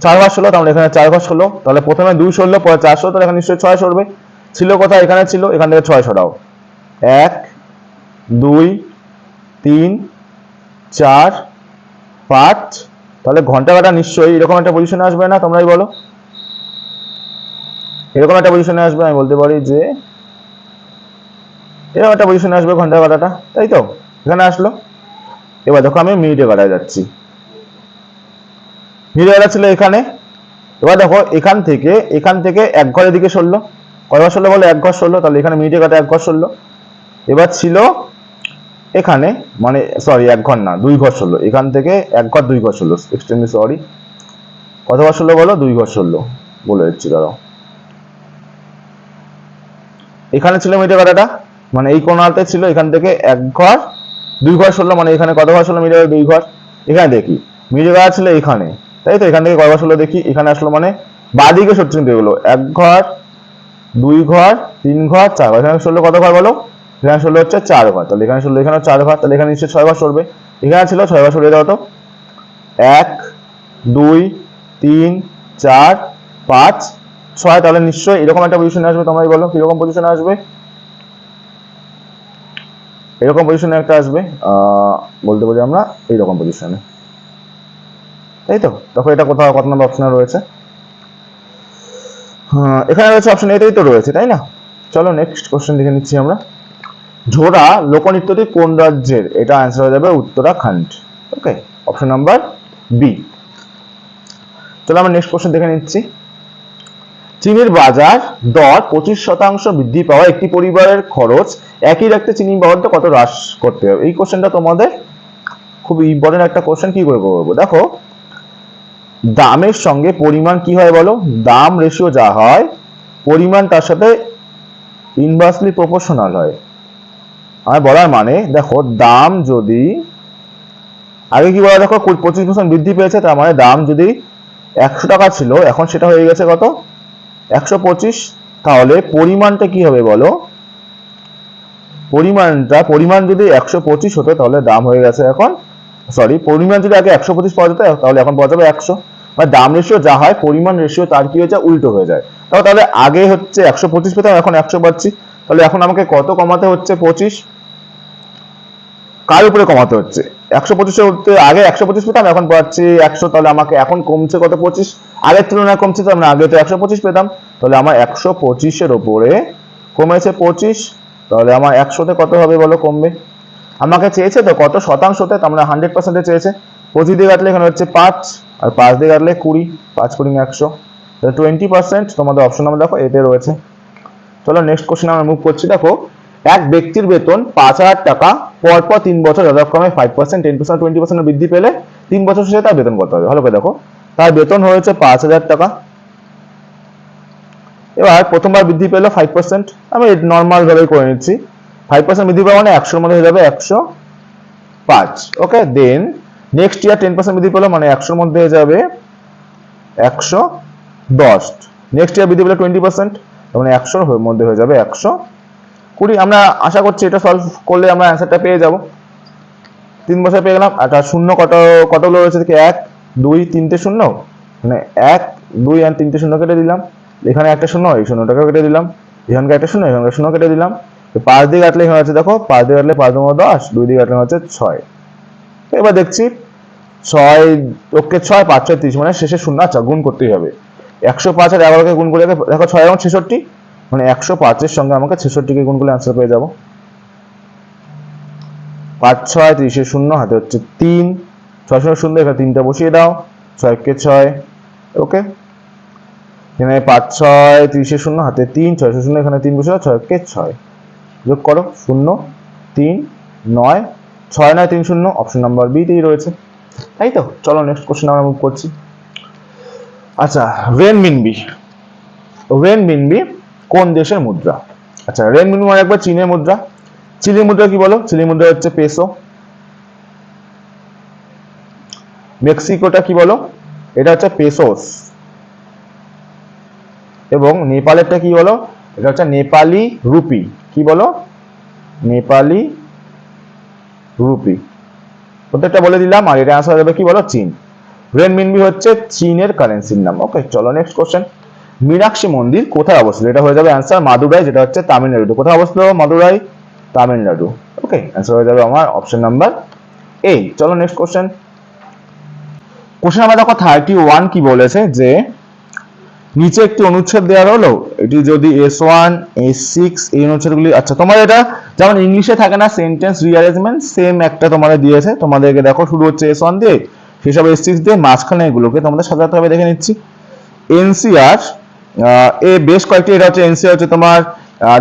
4 ঘর সরলো, তাহলে এখানে 4 ঘর সরলো। তাহলে প্রথমে 2 সরলো, পরে 4 সরলো, তাহলে এখানে নিশ্চয়ই 6 সরবে। ছিল কোথায়? এখানে ছিল, এখান থেকে 6 সরাও, 1 2 3 4 5। তাহলে ঘন্টা কাটা নিশ্চয়ই এরকম একটা পজিশনে আসবে না? তোমরাই বলো, এরকম একটা পজিশনে আসবে। আমি বলতে পারি যে এরকম একটা পজিশনে আসবে ঘন্টা কাটাটা, তাই তো। এখানে আসলো, এবার দেখো আমি মিনিটে কাটায় যাচ্ছি, মিনিটে কাটা ছিল এখানে। এবার দেখো এখান থেকে 1 ঘরের দিকে সরলো, কয় ঘর সরলো বলো? 1 ঘর সরলো, তাহলে এখানে মিনিটে কাটা 1 ঘর সরলো। এবার ছিল এখানে, মানে সরি 1 ঘর না, 2 ঘর সরলো, এখান থেকে 1 ঘর 2 ঘর সরলো, এক্সট্রিমলি সরি। কত ঘর সরলো বলো? 2 ঘর সরলো, বলে দিচ্ছি দাঁড়াও। এখানে ছিল মিনিটে কাটাটা, মানে এই কোণাতে ছিল, এখান থেকে 1 ঘর 2 ঘর সরলো, মানে এখানে কত ঘর সরলো? মিনিটে 2 ঘর। এখানে দেখি মিনিটে কাটা ছিল এখানে, তাই তো। এখান থেকে কয় ঘর সরলো দেখি, এখানে আসলো, মানে বাঁদিকে সরছে কিন্তু এগুলো, 1 ঘর 2 ঘর 3 ঘর 4 ঘর। এখানে সরলো কত ঘর বলো? এখানে সরলো হচ্ছে 4 ঘর, তাহলে এখানে সরলো, এখানেও 4 ঘর, তাহলে এখানে নিশ্চয়ই 6 ঘর সরবে। এখানে ছিল 6 ঘর সরে দাও তো, 1 2 3 4 5 6, তাহলে নিশ্চয়ই এরকম একটা পজিশনে আসবে। তোমরাই বলো কিরকম পজিশনে আসবে? এরকম পজিশনে একটা আসবে, বলতে পারি আমরা এইরকম পজিশনে, তাই তো? দেখো এটা কোথাও কত নম্বর অপশনে রয়েছে? হ্যাঁ, এখানে রয়েছে অপশন এতেই তো রয়েছে, তাই না? চলো নেক্সট কোশ্চেন দেখে নিচ্ছি আমরা। ঝোড়া লোকনৃত্যটি কোন রাজ্যের? এটা অ্যান্সার হয়ে যাবে উত্তরাখণ্ড। ওকে, অপশন নাম্বার বি। চলো আমরা নেক্সট কোশ্চেন দেখে নিচ্ছি। চিনির বাজার দর 25% বৃদ্ধি পাওয়া একটি পরিবারের খরচ একই রাখতে চিনি বাবদটা কত হ্রাস করতে হবে? এই কোশ্চেনটা তোমাদের খুব ইম্পর্টেন্ট একটা কোশ্চেন। কি করে করবো? দেখো, দামের সঙ্গে পরিমাণ কি হয় বলো? দাম রেশিও যা হয়, পরিমাণ তার সাথে ইনভার্সলি প্রপোর্শনাল হয়। আমার বলার মানে দেখো, দাম যদি আগে কি বলা, দেখো 25% বৃদ্ধি পেয়েছে, তার মানে দাম যদি 100 টাকা ছিল, এখন সেটা হয়ে গেছে কত? 125। তাহলে পরিমাণটা কি হবে বলো? পরিমাণ যদি 125 হতো, তাহলে দাম হয়ে গেছে এখন, সরি, পরিমাণ যদি আগে 125 পাওয়া যেত, তাহলে এখন পাওয়া যাবে 100। মানে দাম রেশিও যা হয়, পরিমাণ রেশিও তার কি হয়ে যায়? উল্টো হয়ে যায়। তাহলে আগে হচ্ছে 125 পেতাম, এখন 100 পাচ্ছি। তাহলে এখন আমাকে কত কমাতে হচ্ছে? 25। কার উপরে কমাতে হচ্ছে? 125 হতে আগে 125 পেতাম, এখন পাচ্ছি 100। তাহলে আমাকে এখন কমছে কত? 25। আগের তুলনায় কমছে, তার মানে আগে তো 125 পেতাম, তাহলে আমার 125-এর উপরে কমেছে 25। তাহলে আমার 100-তে কত হবে বলো কমবে? আমাকে চেয়েছে তো কত শতাংশতে, তার মানে 100%-এ চেয়েছে। 25 দিয়ে কাটলে এখানে হচ্ছে 5, আর 5 দিয়ে কাটলে 20, 5 × 100, তাহলে 20%। তোমাদের অপশন নাম্বার দেখো এতে রয়েছে। চলো নেক্সট কোশ্চেন আমরা মুভ করছি। দেখো, এক ব্যক্তির বেতন 5,000 টাকা পরপর 3 বছর যথাক্রমে 5%, 10%, 20% বৃদ্ধি পেলে 3 বছর শেষে তার বেতন কত হবে? ভালো করে দেখো, তার বেতন হয়েছে 5,000 টাকা। এবার প্রথমবার বৃদ্ধি পেলো 5%, আমি নর্মাল ভাবেই করে নিচ্ছি। 5% বৃদ্ধি পাওয়া মানে 100-এর মধ্যে হয়ে যাবে 105। ওকে, দেন নেক্সট ইয়ার 10% বৃদ্ধি পেলো, মানে 100-এর মধ্যে হয়ে যাবে 110। নেক্সট ইয়ার বৃদ্ধি পেলো 20%, মানে 100-এর মধ্যে হয়ে যাবে 120। আমরা আশা করছি এটা সলভ করলে আমরা অ্যান্সারটা পেয়ে যাব। 3 বছর পেয়ে গেলাম। আর শূন্য কতগুলো রয়েছে দেখি? 1 2 3টে শূন্য, মানে 1 2 আর 3টে শূন্য কেটে দিলাম। এখানে একটা শূন্য, এই শূন্যটাকে কেটে দিলাম। এখানকার একটা শূন্য, এখানকার শূন্য কেটে দিলাম। 5 দিয়ে কাটলে এখানে আছে, দেখো 5 দিয়ে কাটলে 5 × 10, 2 দিয়ে কাটলে হচ্ছে 6। এবার দেখছি 6 ওকে 6 5 6 30, মানে শেষে শূন্য। আচ্ছা, গুণ করতেই হবে। 105 আর 11কে গুণ করে দেখো 6 এবং 66, মানে 105-এর সঙ্গে আমাকে 66-কে গুণ করলে অ্যান্সার পেয়ে যাব। 5 6 30-এর শূন্য, হাতে হচ্ছে 3, 6 0 শূন্য, এখানে 3টা বসিয়ে দাও, 6 কে 6। ওকে, এখানে 5 6 30-এর শূন্য, হাতে 3, 6 0 শূন্য, এখানে 3 বসিয়ে দাও, 6 কে 6। যোগ করো 0 3 9 6 9 3 0, অপশন নাম্বার বি তেই রয়েছে, তাই তো? চলো নেক্সট কোশ্চেন আমরা মুভ করছি। আচ্ছা, রেনমিনবি কোন দেশের মুদ্রা? আচ্ছা, রেনমিনবি মানে একবার চীনের মুদ্রা। চিলি মুদ্রা কি বলো? চিলি মুদ্রা হচ্ছে পেসো। মেক্সিকোটা কি বলো? এটা হচ্ছে পেসোস। এবং নেপালেরটা কি বলো? এটা হচ্ছে নেপালি রুপি। কি বলো? নেপালি রুপি। প্রত্যেকটা বলে দিলাম। আর এটা আনসার হবে কি বলো? চীন। রেনমিনবি হচ্ছে চীনের কারেন্সির নাম। ওকে, চলো নেক্সট কোশ্চেন। মীনাক্ষী মন্দির কোথায় অবস্থিত? এটা হয়ে যাবে অ্যান্সার মাদুরাই, যেটা হচ্ছে তামিলনাড়ু। কোথায় অবস্থিত মাদুরাই? তামিলনাড়ু। ওকে, অ্যান্সার হয়ে যাবে আমার অপশন নাম্বার এ। চলো নেক্সট কোশ্চেন। কোশ্চেন নাম্বার দেখো 31 কি বলেছে যে নিচে একটি অনুচ্ছেদ দেওয়া হলো, এটি যদি S1 S6 এই অনুচ্ছেদগুলি, আচ্ছা তোমার এটা যেমন ইংলিশে থাকে না সেন্টেন্স রিঅ্যারেঞ্জমেন্ট, সেম একটা তোমাদের দিয়েছে। তোমাদেরকে দেখো শুরু হচ্ছে S1 দিয়ে, সেসব S6 দিয়ে, মাঝখানে এগুলোকে তোমাদের সাজাতে হবে। দেখে নিচ্ছি। এনসিআর এ বেশ কয়েকটি, এটা হচ্ছে এনসিআর হচ্ছে তোমার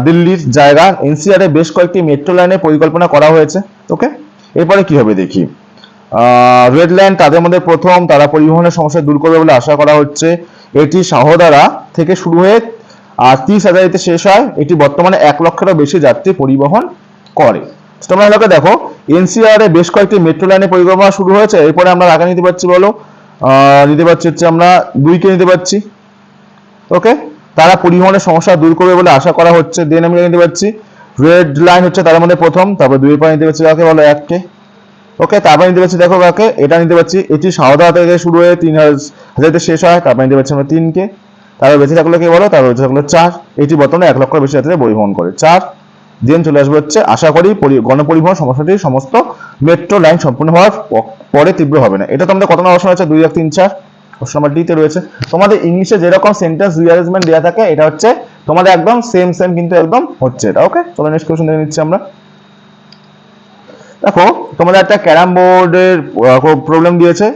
দিল্লির জায়গা। এনসিআর এ বেশ কয়েকটি মেট্রো লাইনের পরিকল্পনা করা হয়েছে। ওকে, এরপরে কি হবে দেখি। রেড লাইন তাদের মধ্যে প্রথম, তারা পরিবহনের সমস্যা দূর করবে বলে আশা করা হচ্ছে। এটি শাহদারা থেকে শুরু হয়ে 30,000-তে শেষ হয়। এটি বর্তমানে 1 লক্ষেরও বেশি যাত্রী পরিবহন করে। তোমরা এলাকা দেখো, এনসিআর এ বেশ কয়েকটি মেট্রো লাইনের পরিকল্পনা শুরু হয়েছে। এরপরে আমরা আগে নিতে পারছি বলো, নিতে পারছি হচ্ছে আমরা 2কে নিতে পারছি। ওকে, তারা পরিবহনের সমস্যা দূর করবে বলে আশা করা হচ্ছে। দেন আমি নিতে পারছি রেড লাইন হচ্ছে তার মধ্যে প্রথম, তারপর 2 এর পরে নিতে পারছি কাকে বলো? 1কে। ওকে, তারপর নিতে পারছি দেখো কাকে, এটা নিতে পারছি, এটি সারদা থেকে শুরু হয়ে 3000 শেষ হয়, তারপর নিতে পারছি আমরা 3 কে। তারপর বেঁচে থাকলো কি বলো, তারপর বেঁচে থাকলো 4, এটি বর্তমানে 1 লক্ষের বেশি যাত্রী পরিবহন করে 4। দেন চলে আসবে হচ্ছে আশা করি গণপরিবহন সমস্যাটি সমস্ত মেট্রো লাইন সম্পূর্ণ হওয়ার পরে তীব্র হবে না। এটা তোমাদের কত নম্বর অপশন আছে, 2 1 3 4, অপশন নাম্বার ডি তে রয়েছে। তোমাদের ইংলিশে যেরকম সেন্টেন্স রিঅ্যারেঞ্জমেন্ট দেওয়া থাকে এটা হচ্ছে তোমাদের একদম সেম কিন্তু একদম হচ্ছে এটা। ওকে, চলো নেক্সট কোশ্চেন দেখে নিচ্ছি আমরা। দেখো তোমাদের একটা ক্যারাম বোর্ডের প্রবলেম দিয়েছে,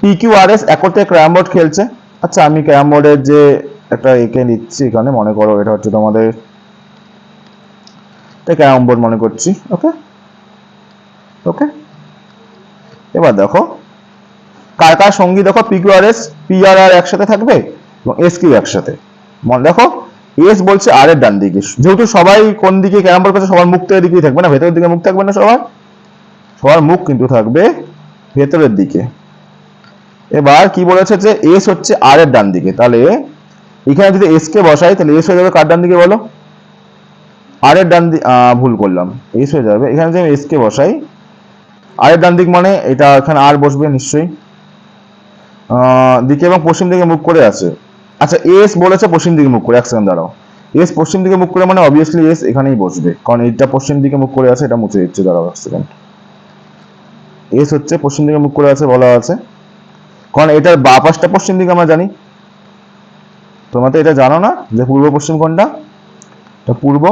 PQRS একত্রে ক্যারাম বোর্ড খেলছে। আচ্ছা, আমি ক্যারাম বোর্ডের যে একটা এঁকে নিচ্ছি এখানে, মনে করো এটা হচ্ছে তোমাদের ক্যারাম বোর্ড মনে করছি। ওকে ওকে, এবার দেখো কার কার সঙ্গী, দেখো PQRS PRR একসাথে থাকবে এবং SQ একসাথে। মনে দেখো এস বলছে আর এর ডান দিকে, যেহেতু সবাই কোন দিকে ক্যারাম বোর্ড করছে, সবার মুখ তো এদিকেই থাকবে না, ভেতরের দিকে মুখ থাকবে না, সবার মুখ কিন্তু থাকবে ভেতরের দিকে। এবার কি বলেছে যে এস হচ্ছে আর এর ডান দিকে, তাহলে এখানে যদি এস কে বসাই তাহলে এস হয়ে যাবে কার ডান দিকে বলো, আর এর ডান দিকে, ভুল করলাম, এস হয়ে যাবে এখানে যদি এস কে বসাই আর এর ডান দিক মানে এটা এখানে আর বসবে নিশ্চয়ই দিকে এবং পশ্চিম দিকে মুখ করে আছে। আচ্ছা, এস বলেছে পশ্চিম দিকে মুখ করে, এক সেকেন্ড দাঁড়াও, এস পশ্চিম দিকে মুখ করে মানে অবভিয়াসলি এস এখানেই বসবে, কারণ এইটা পশ্চিম দিকে মুখ করে আছে, এটা মুছে দিচ্ছে, দাঁড়াও এক সেকেন্ড। এস হচ্ছে পশ্চিম দিকে মুখ করে আছে বলা আছে, কারণ এটার বাঁ পাশটা পশ্চিম দিকে আমরা জানি। তোমরা তো এটা জানো না যে পূর্ব পশ্চিম কোনটা, এটা পূর্ব,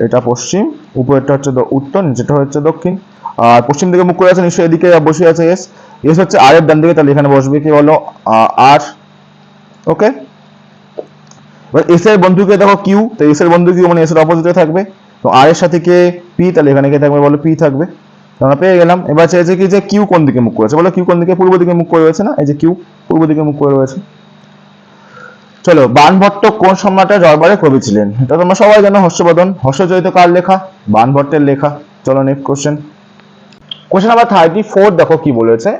এটা পশ্চিম, উপরেরটা হচ্ছে উত্তর, নিচেটা হচ্ছে দক্ষিণ। আর পশ্চিম দিকে মুখ করে আছে নিশ্চয়ই এদিকে বসে আছে এস, এস হচ্ছে আর এর ডান দিকে, তাহলে এখানে বসবে কি বলো আর। ওকে, এবার এস এর বন্ধুকে দেখো কিউ, তো এস এর বন্ধু কিউ মানে এস এর অপোজিটে থাকবে, তো আর এর সাথে কে পি, তাহলে এখানে কে থাকবে বলো, পি থাকবে। আমরা পেয়ে গেলাম। এবার চাইছে কি যে কিউ কোন দিকে মুখ করেছে, বলো কিউ কোন দিকে, পূর্ব দিকে মুখ করে রয়েছে না, এই যে কিউ পূর্ব দিকে মুখ করে রয়েছে। চলো, বাণভট্ট কোন সম্রাটের দরবারে কবি ছিলেন, এটা তোমরা সবাই জানো, হর্ষবর্ধন। হর্ষচরিত কার লেখা, বাণভট্টের লেখা। চলো নেক্সট কোশ্চেন, কোশ্চেন নাম্বার 34 দেখো কি বলেছে,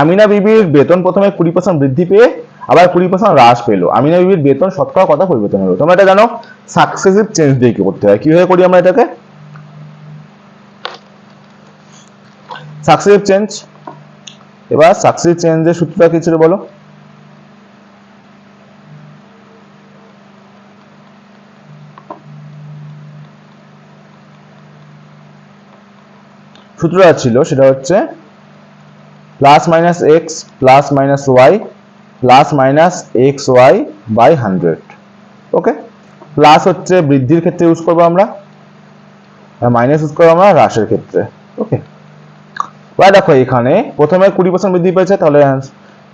আমিনা বিবির বেতন প্রথমে 20% বৃদ্ধি পেয়ে আবার 20% হ্রাস পেলো, আমিনা বিবির বেতন শতকরা কত পরিবর্তন হলো। তোমরা এটা জানো সাকসেসিভ চেঞ্জ দিয়ে কি করতে হয়, কিভাবে করি আমরা এটাকে সাকসেসিভ চেঞ্জ। এবার সাকসেসিভ চেঞ্জের সূত্রটা কি ছিল বলো, সূত্রটা ছিল সেটা হচ্ছে plus minus x plus minus y plus minus x y by 100। Okay, plus হচ্ছে বৃদ্ধির ক্ষেত্রে ইউজ করবো আমরা, আর মাইনাস ইউজ করবো আমরা হ্রাসের ক্ষেত্রে। ওকে, এবার দেখো এখানে প্রথমে 20% বৃদ্ধি পেয়েছে, তাহলে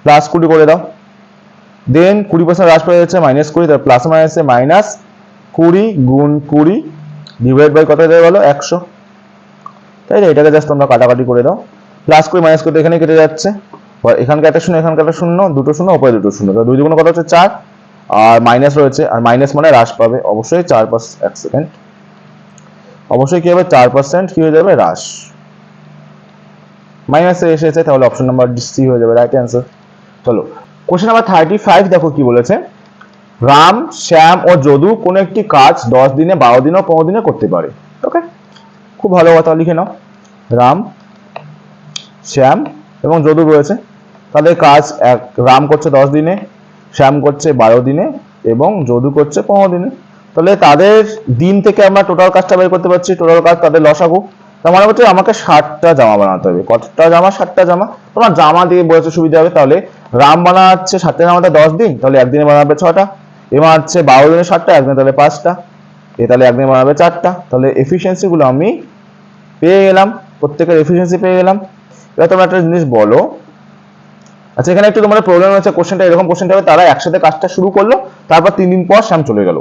প্লাস 20 করে দাও, দেন 20% হ্রাস পেয়ে যাচ্ছে মাইনাস 20, তাহলে প্লাস মাইনাসে মাইনাস 20 গুণ 20 ডিভাইড বাই কত দেবে বলো 100, তাই না? এটাকে জাস্ট তোমরা কাটাকাটি করে দাও, প্লাস 20 মাইনাস 20 এখানে কেটে যাচ্ছে, এখানকার একটা শূন্য এখানকার একটা শূন্য, দুটো শূন্য উপরে দুটো শূন্য, তাহলে 2 দুগুণ কত হচ্ছে 4, আর মাইনাস রয়েছে, আর মাইনাস মানে হ্রাস পাবে অবশ্যই 4%, এক সেকেন্ড, অবশ্যই কি হবে 4% কি হয়ে যাবে হ্রাস, মাইনাসে এসেছে, তাহলে অপশন নাম্বার সি হয়ে যাবে রাইট অ্যান্সার। চলো কোশ্চেন নাম্বার 35 দেখো কি বলেছে, রাম শ্যাম ও যদু কোন একটি কাজ 10 দিনে 12 দিনে 15 দিনে করতে পারে। ওকে, খুব ভালো কথা, লিখে নাও, রাম শ্যাম এবং যদু রয়েছে, তাদের কাজ রাম করছে 10 দিনে, শ্যাম করছে 12 দিনে এবং যদু করছে 15 দিনে, তাহলে তাদের দিন থেকে আমরা টোটাল কাজটা বের করতে পারছি, টোটাল কাজ তাদের লসাগু, তার মানে হচ্ছে আমাকে 60টা জামা বানাতে হবে। কতটা জামা, 60টা জামা, তোমার জামা দিয়ে বোঝাতে সুবিধা হবে। তাহলে রাম বানাচ্ছে 60টা জামাতে 10 দিন, তাহলে একদিনে বানাবে 6টা, এবার হচ্ছে 12 দিনে 60টা, একদিনে তাহলে 5টা, তাহলে একদিনে বানাবে 4টা, তাহলে এফিসিয়েন্সি গুলো আমি পেয়ে গেলাম, প্রত্যেকের এফিসিয়েন্সি পেয়ে গেলাম। এবার তোমরা একটা জিনিস বলো, আচ্ছা এখানে একটু তোমাদের প্রবলেম হচ্ছে, কোশ্চেনটা এরকম কোশ্চেনটা হবে, তারা একসাথে কাজটা শুরু করলো, তারপর 3 দিন পর শ্যাম চলে গেল।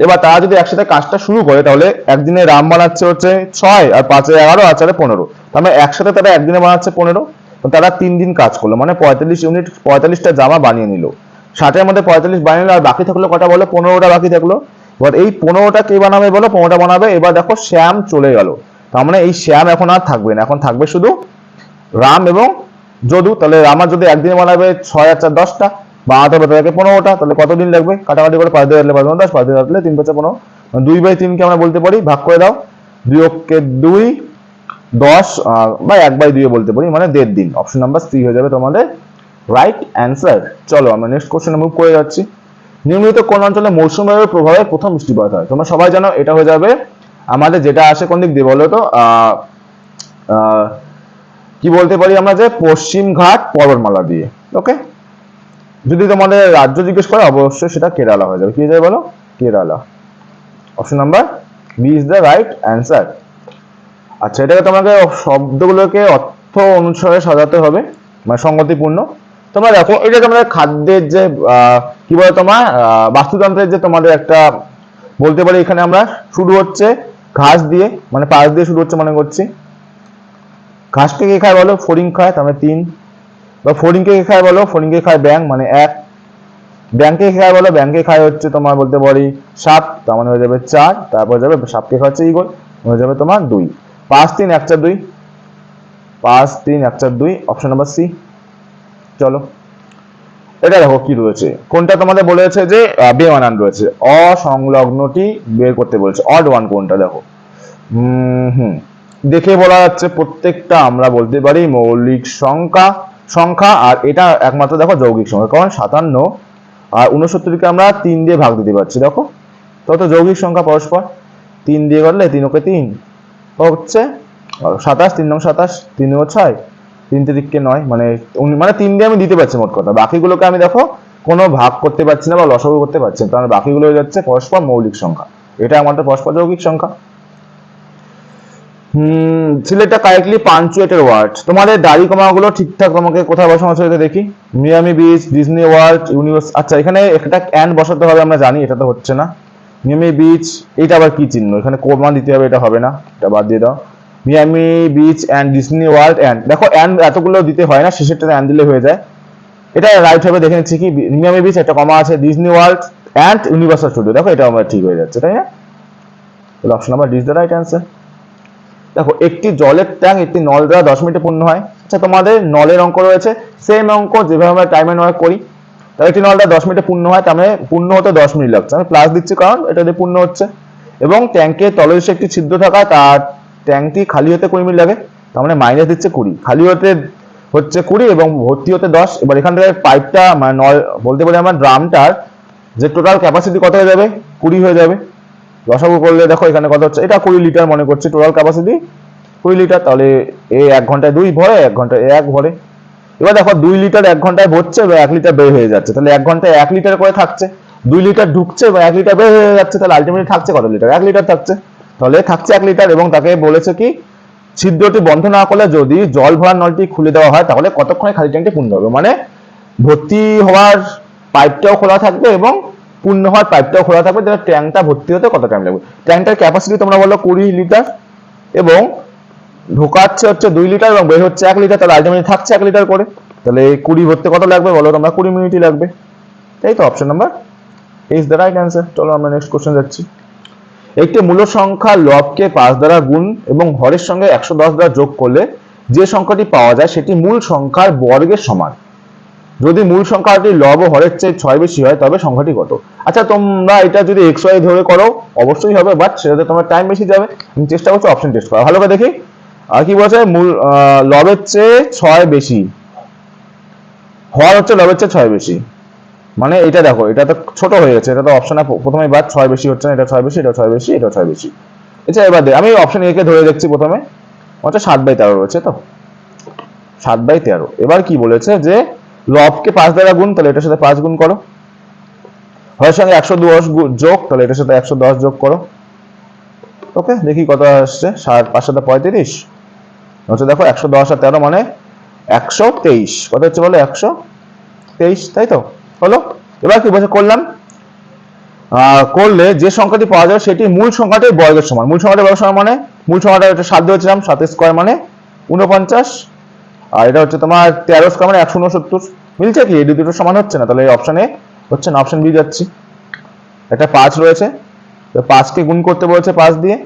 এবার তারা যদি একসাথে কাজটা শুরু করে, তাহলে একদিনে রাম বানাচ্ছে হচ্ছে 6, আর 5 11 আর 4 15, তাহলে একসাথে তারা একদিনে বানাচ্ছে 15, তারা 3 দিন কাজ করলো, মানে 45 ইউনিট 45টা জামা বানিয়ে নিল, 60-এর মধ্যে 45 বানিয়ে নিল, আর বাকি থাকলো কটা বলো, 15টা বাকি থাকলো। এবার এই 15টা কে বানাবে বলো, 15টা বানাবে। এবার দেখো শ্যাম চলে গেল, তার মানে এই শ্যাম এখন আর থাকবে না, এখন থাকবে শুধু রাম এবং যদু। তাহলে আমার যদি একদিনে বানাবে 6 আর 4 10টা, বানাতে হবে তাদেরকে 15টা, তাহলে কতদিন লাগবে, কাটাকাটি করে 5 দিয়ে কাটলে 5 10, 5 দিয়ে কাটলে 3 5 15, 2/3 কে আমরা বলতে পারি, ভাগ করে দাও, 2 কে 2 10 বা 1/2 বলতে পারি, মানে 1.5 দিন। অপশন নাম্বার সি হয়ে যাবে তোমাদের রাইট অ্যান্সার। চলো আমরা নেক্সট কোশ্চেনে মুভ করে যাচ্ছি। নিম্নলিখিত কোন অঞ্চলে মৌসুমী বায়ুর প্রভাবে প্রথম বৃষ্টিপাত হয়? তোমরা সবাই জানো এটা হয়ে যাবে আমাদের, যেটা আসে কোন দিক দিয়ে বলো তো, কি বলতে পারি আমরা, যে পশ্চিম ঘাট পর্বতমালা দিয়ে। ওকে, যদি তোমাদের রাজ্য জিজ্ঞেস করে অবশ্যই সেটা কেরালা হয়ে যাবে। কি হয়ে যাবে বলো? Kerala. Option number B is the right answer. আচ্ছা, এটাকে তোমাকে শব্দগুলোকে অর্থ অনুসারে সাজাতে হবে, মানে সঙ্গতিপূর্ণ। তোমরা দেখো, এটা তোমাদের খাদ্যের যে কি বলে তোমার বাস্তুতন্ত্রের যে তোমাদের একটা বলতে পারি, এখানে আমরা শুরু হচ্ছে ঘাস দিয়ে, মানে পাশ দিয়ে শুরু হচ্ছে মনে করছি। ঘাসকে কে খায় বলো? ফড়িং খায়, তার মানে 3। বা ফড়িংকে কে খায় বলো? ফড়িংকে খায় ব্যাঙ, মানে 1। ব্যাংকে খায় বলো? ব্যাংকে খায় হচ্ছে তোমার বলতে পারি সাপ, তার মানে হয়ে যাবে 4। তারপর যাবে সাপকে খায় হচ্ছে ঈগল, হয়ে যাবে তোমার 2। 5 3 1 4 2, 5 3 1 4 2, অপশন নাম্বার সি। চলো এটা দেখো কি রয়েছে, কোনটা তোমাদের বলেছে যে বেমানান রয়েছে, অসংলগ্নটি বের করতে বলেছে। অড ওয়ান কোনটা দেখো, দেখে বলা যাচ্ছে প্রত্যেকটা আমরা বলতে পারি মৌলিক সংখ্যা, আর এটা একমাত্র দেখো যৌগিক সংখ্যা, কারণ 57 আর 69কে আমরা 3 দিয়ে ভাগ দিতে পারছি। দেখো তো যৌগিক সংখ্যা পরস্পর 3 দিয়ে করলে 3 ওকে 3 হচ্ছে 27, 3 নং 27, 3 ও 6, 3 তিরিককে 9, মানে 3 দিয়ে আমি দিতে পারছি মোট কথা। বাকিগুলোকে আমি দেখো কোনো ভাগ করতে পারছি না বা লসাগু করতে পারছি না, কারণ বাকিগুলো হয়ে যাচ্ছে পরস্পর মৌলিক সংখ্যা, এটা আমাদের পরস্পর যৌগিক সংখ্যা। সিলেক্টটা কারেক্টলি পাঞ্চুয়েটেড ওয়ার্ড। তোমাদের দাড়ি কমাগুলো ঠিকঠাক তোমাকে কোথায় বসানো আছে দেখি। Miami beach, Disney world, universe. আচ্ছা, এখানে একটা অ্যান্ড বসাতে হবে, আমরা জানি এটা তো হচ্ছে না। মিয়ামি বিচ, এটা আবার কি চিহ্ন? এখানে কোমা দিতে হবে, এটা হবে না, এটা বাদ দিয়ে দাও। Miami beach and Disney world and, দেখো অ্যান্ড এতগুলো দিতে হয় না, শেষেরটাতে অ্যান্ড দিলে হয়ে যায়। এটা রাইট হবে, দেখে নিচ্ছি কি, মিয়ামি বিচ একটা কমা আছে, Disney world and universal studio, দেখো এটা আমার ঠিক হয়ে যাচ্ছে, তাই না? তাহলে option number D is the right answer. দেখো, একটি জলের ট্যাঙ্ক একটি নল দ্বারা 10 মিনিটে পূর্ণ হয়। আচ্ছা, তোমাদের নলের অঙ্ক রয়েছে, সেম অঙ্ক যেভাবে আমরা টাইম এন্ড ওয়ার্ক করি। তাহলে একটি নল দ্বারা 10 মিনিটে পূর্ণ হয়, তার মানে পূর্ণ হতে 10 মিনিট লাগছে, আমি প্লাস দিচ্ছি কারণ এটা দিয়ে পূর্ণ হচ্ছে। এবং ট্যাঙ্কের তলদেশে একটি ছিদ্র থাকা, তার ট্যাঙ্কটি খালি হতে 20 মিনিট লাগে, তার মানে মাইনাস দিচ্ছে 20। খালি হতে হচ্ছে 20 এবং ভর্তি হতে 10। এবার এখান থেকে পাইপটা মানে নল বলতে পারি আমার ড্রামটার যে টোটাল ক্যাপাসিটি কত হয়ে যাবে? 20 হয়ে যাবে। লসাগু করলে দেখো এখানে কত হচ্ছে, এটা 20 লিটার মনে করছি টোটাল ক্যাপাসিটি 20 লিটার। তাহলে এ 1 ঘন্টায় 2 ভরে, 1 ঘন্টায় 1 ভরে। এবার দেখো 2 লিটার 1 ঘন্টায় ভরছে বা 1 লিটার বের হয়ে যাচ্ছে, তাহলে 1 ঘন্টায় 1 লিটার করে থাকছে। 2 লিটার ঢুকছে বা 1 লিটার বের হয়ে যাচ্ছে, তাহলে আলটিমেটলি থাকছে কত লিটার? 1 লিটার থাকছে। তাহলে থাকছে 1 লিটার, এবং তাকে বলেছে কি ছিদ্রটি বন্ধ না করলে যদি জল ভরার নলটি খুলে দেওয়া হয় তাহলে কতক্ষণে খালি ট্যাঙ্কটি পূর্ণ হবে, মানে ভর্তি হওয়ার পাইপটাও খোলা থাকবে এবং পূর্ণ হওয়ার পাইপটাও খোলা থাকবে, তাহলে ট্যাঙ্কটা ভর্তি হতে কত টাইম লাগবে। ট্যাঙ্কটার ক্যাপাসিটি তোমরা বলো 20 লিটার, এবং ঢোকাচ্ছে হচ্ছে 2 লিটার এবং বের হচ্ছে 1 লিটার, তাহলে আলটিমেটলি থাকছে 1 লিটার করে। তাহলে 20 ভরতে কত লাগবে বলো তোমরা? 20 মিনিটই লাগবে, তাই তো? Option number is the right answer. চলো আমরা নেক্সট কোশ্চেন যাচ্ছি। একটি মূল সংখ্যা লবকে 5 দ্বারা গুণ এবং হরের সঙ্গে 110 দ্বারা যোগ করলে যে সংখ্যাটি পাওয়া যায় সেটি মূল সংখ্যার বর্গের সমান। যদি মূল সংখ্যাটি লব ও হরের চেয়ে 6 বেশি হয় তবে সংখ্যাটি কত? আচ্ছা, তোমরা এটা যদি এক্স ওয়াই ধরে করো অবশ্যই হবে, বাট সেটাতে তোমার টাইম বেশি যাবে। আমি চেষ্টা করছি অপশন টেস্ট করা, ভালো করে দেখি। আর কি বলছে, মূল লবের চেয়ে 6 বেশি, হর হচ্ছে লবের চেয়ে 6 বেশি, মানে এটা দেখো এটা তো ছোট হয়ে গেছে, এটা তো অপশনে প্রথমেই বাদ 6 বেশি হচ্ছে না, এটা 6 বেশি, এটা 6 বেশি, এটা 6 বেশি। আচ্ছা, এবার আমি অপশন এ কে ধরে দেখছি প্রথমে, হচ্ছে 7/13 রয়েছে, তো 7/13। এবার কি বলেছে যে লবকে 5 দ্বারা গুণ, তাহলে এটার সাথে 5 গুণ করো। হরের সঙ্গে 110 যোগ, তাহলে এটার সাথে 110 যোগ করো। ওকে, দেখি কত আসছে। 5 সাথে 35 হচ্ছে, দেখো 110 আর 13 মানে 123। কত হচ্ছে বলো? 123, তাই তো? হলো। এবার কি বলছে করলাম, করলে যে সংখ্যাটি পাওয়া যাবে সেটি মূল সংখ্যাটির বর্গের সমান। মূল সংখ্যাটির বর্গের সমান মানে মূল সংখ্যাটা এটা 7 দিয়েছিলাম, 7 স্কয়ার মানে 49, আর এটা হচ্ছে তোমার 13 স্কয়ার মানে 169। মিলছে কি? এই দুটো সমান হচ্ছে না, তাহলে এই অপশনে হচ্ছে না, অপশন বি যাচ্ছি। একটা 5 রয়েছে, তো 5 কে গুণ করতে বলেছে 5 দিয়ে,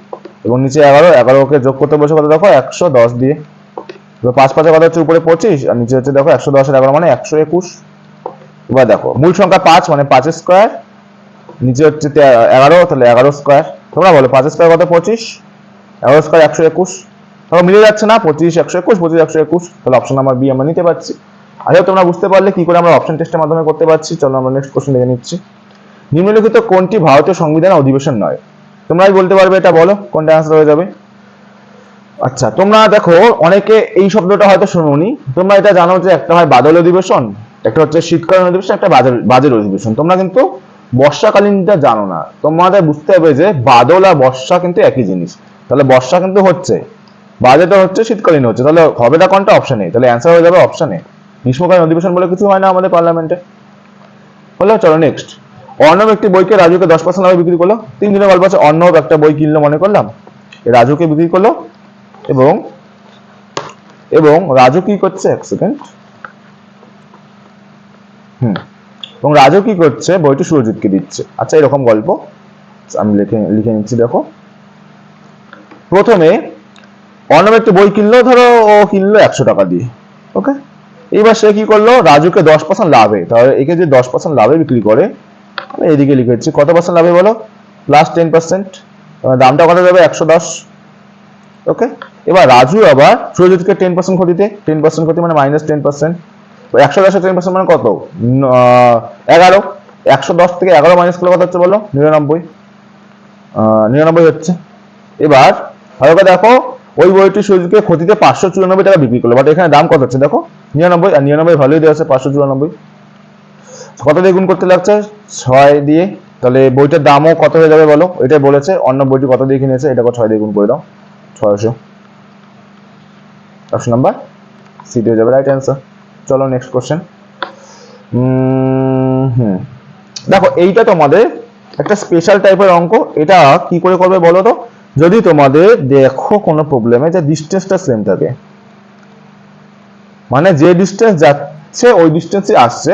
এবং নিচে 11 কে যোগ করতে বলেছে কত দেখো 110 দিয়ে। তো 5 5 কত হচ্ছে? উপরে 25 আর নিচে হচ্ছে দেখো 110 এর 11 মানে 121। এবার দেখো মূল সংখ্যা 5 মানে 5 স্কয়ার, নিচে হচ্ছে 11, তাহলে 11 স্কয়ার। তোমরা বলো 5 স্কয়ার কত? 25, 11 স্কয়ার 121। তাহলে মিলে যাচ্ছে না, 25 121 25 121, তাহলে অপশন নাম্বার বি আমরা নিতে পারছি। আশা করি তোমরা বুঝতে পারলে কি করে আমরা অপশন টেস্টের মাধ্যমে করতে পারছি। চলো আমরা নেক্সট কোশ্চেন দেখে নিচ্ছি। নিম্নলিখিত কোনটি ভারতীয় সংবিধানের অধিবেশন নয়? তোমরাই বলতে পারবে এটা, বলো কোনটা আনসার হয়ে যাবে। আচ্ছা, তোমরা দেখো অনেকে এই শব্দটা হয়তো শুনোনি, তোমরা এটা জানো যে একটা হয় বাদল অধিবেশন, একটা হচ্ছে শীতকালীন অধিবেশন, একটা বাজেট অধিবেশন। তোমরা কিন্তু বর্ষাকালীনটা জানো না। তোমাদের বুঝতে হবে যে বাদল আর বর্ষা কিন্তু একই জিনিস। তাহলে বর্ষা কিন্তু হচ্ছে, বাজেটও হচ্ছে, শীতকালীন হচ্ছে, তাহলে হবেটা কোনটা? Option A. তাহলে অ্যান্সার হয়ে যাবে অপশন এ। গ্রীষ্মকালীন অধিবেশন বলে কিছু হয় না আমাদের পার্লামেন্টে। হলো, চলো নেক্সট। অর্ণব একটি বইকে রাজুকে 10% লাভে বিক্রি করলো। 3 দিনের গল্প আছে। অর্ণব একটা বই কিনলো মনে করলাম, রাজুকে বিক্রি করলো, এবং এবং রাজু কি করছে, এক সেকেন্ড, এবং রাজু কি করছে, বইটি সুরজিৎকে দিচ্ছে। আচ্ছা, এরকম গল্প আমি লিখে নিচ্ছি। দেখো, প্রথমে অর্ণব একটি বই কিনলো, ধরো ও কিনলো 100 টাকা দিয়ে, ওকে। এইবার সে কি করলো, রাজুকে 10% লাভে, তাহলে একে যে 10% লাভে বিক্রি করে, এদিকে লিখেছি কত পার্সেন্ট লাভে বলো, প্লাস 10%, দামটা কত যাবে, 110, ওকে। এবার রাজু আবার সুরজিৎকে 10% ক্ষতিতে, 10% ক্ষতি মানে -10%, 110 10% মানে কত, 11, 110 থেকে 11 মাইনাস করলে কত হচ্ছে বলো, 99 হচ্ছে। এবার ভালো করে দেখো, ওই বইটি সুরজিৎকে ক্ষতিতে 594 টাকা বিক্রি করলো, বাট এখানে দাম কত হচ্ছে দেখো 99, আর 99 ভ্যালু দেওয়া আছে 594। কত দিয়ে গুণ করতে লাগছে, 6 দিয়ে। তাহলে বইটার দামও কত হয়ে যাবে বলো, এটাই বলেছে। অন্য বইটি কত দিয়ে কিনেছে, এটাকে 6 দিয়ে গুণ করে দাও, 600। অপশন নাম্বার সি দিয়ে যাবে রাইট অ্যান্সার। চলো নেক্সট কোশ্চেন। দেখো, এইটা তোমাদের একটা স্পেশাল টাইপের অঙ্ক। এটা কি করে করবে বলো তো, যদি তোমাদের দেখো কোনো প্রবলেমে যে ডিসটেন্সটা সেম থাকে, মানে যে ডিসটেন্স যাচ্ছে ওই ডিসটেন্সে আসছে,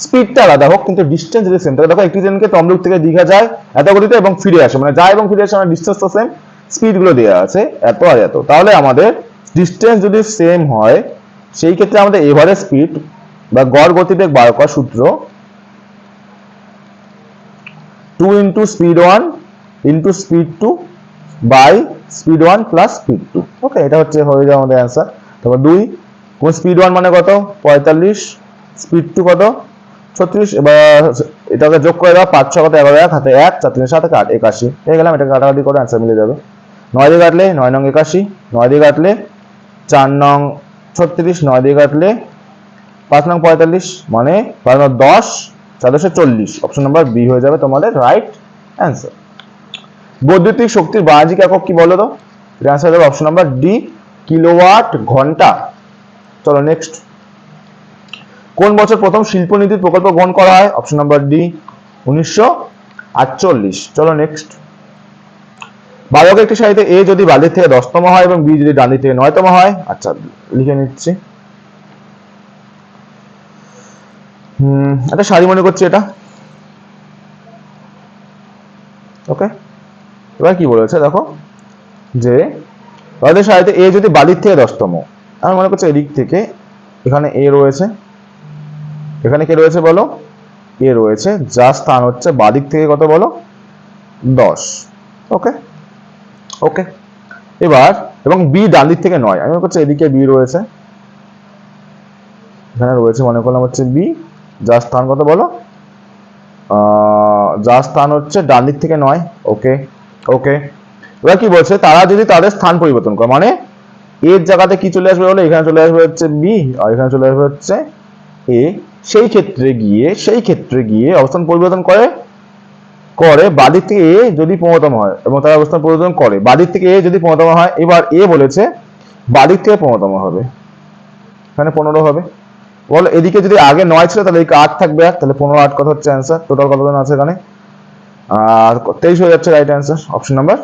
স্পিডটা আলাদা হোক কিন্তু ডিসটেন্স যদি সেম থাকে। দেখো, একটি ট্রেনকে তমলুক থেকে দীঘা যায় এত গতিতে এবং ফিরে আসে, মানে যায় এবং ফিরে আসে, মানে ডিসটেন্স তো সেম, স্পিড গুলো দেওয়া আছে এত আর এত। তাহলে আমাদের ডিসটেন্স যদি সেম হয়, সেই ক্ষেত্রে আমাদের এভারেজ স্পিড বা গড় গতিবেগ বার করার সূত্র 2 × speed 1 × speed 2 by speed 1 plus speed 2, okay. এটা হচ্ছে হয়ে যাবে আমাদের অ্যান্সার। তারপর 2 কোন স্পিড 1 মানে কত, 45, স্পিড 2 কত, 36। এবার এটাকে যোগ করে দাও, 5 6 কত, 11 1 হাতে 1, 4 3 7 8 81 হয়ে গেলাম। এটাকে কাটাকাটি করে অ্যান্সার মিলে যাবে। 9 দিয়ে কাটলে 9 নং 81, 9 দিয়ে কাটলে 4 নং 36, 9 দিয়ে কাটলে 5 নং 45, মানে 5 নং 10, 440। অপশন নাম্বার বি হয়ে যাবে তোমাদের রাইট অ্যান্সার। বৈদ্যুতিক শক্তির বাহ্যিক একক কি বলো তো, এর অ্যান্সার হবে অপশন নাম্বার ডি, কিলোওয়াট ঘন্টা। চলো নেক্সট। কোন বছর প্রথম শিল্পনীতি প্রকল্প গ্রহণ করা হয়, অপশন নাম্বার ডি, 1948। চলো নেক্সট। বালক একটি সারিতে এ যদি বাদিক থেকে 10তম হয় এবং বি যদি ডান দিক থেকে 9তম হয়। আচ্ছা, লিখে নিচ্ছি। একটা সারি মনে করছি এটা, ওকে। এবার কি বলেছে দেখো, যে বালকের সারিতে এ যদি বাদিক থেকে 10তম, আমি মনে করছি এদিক থেকে, এখানে এ রয়েছে, এখানে কে রয়েছে বলো, এ রয়েছে, যার স্থান হচ্ছে বাদিক থেকে কত বলো, 10, ওকে ওকে। এবার এবং বি ডান দিক থেকে 9, আমি মনে করছি এদিকে বি রয়েছে, এখানে রয়েছে, মনে করলাম হচ্ছে বি, যার স্থান কত বলো, যার স্থান হচ্ছে ডান দিক থেকে 9, ওকে ওকে। এবার কি বলছে, তারা যদি তাদের স্থান পরিবর্তন করে, মানে এর জায়গাতে কি চলে আসবে বলো, এখানে চলে আসবে হচ্ছে বি, আর এখানে চলে আসবে হচ্ছে এ। সেই ক্ষেত্রে গিয়ে অবস্থান পরিবর্তন করে বাদিক থেকে এ যদি 15তম হয়, এবং তারা অবস্থান পরিবর্তন করে বাদিক থেকে এ যদি 15তম হয়। এবার এ বলেছে বাদিক থেকে 15তম হবে, এখানে 15 হবে বলো। এদিকে যদি আগে 9 ছিল তাহলে এদিকে 8 থাকবে, আর তাহলে 15 8 কত হচ্ছে অ্যান্সার, টোটাল কতজন আছে এখানে, আর 23 হয়ে যাচ্ছে রাইট অ্যান্সার, অপশন নাম্বার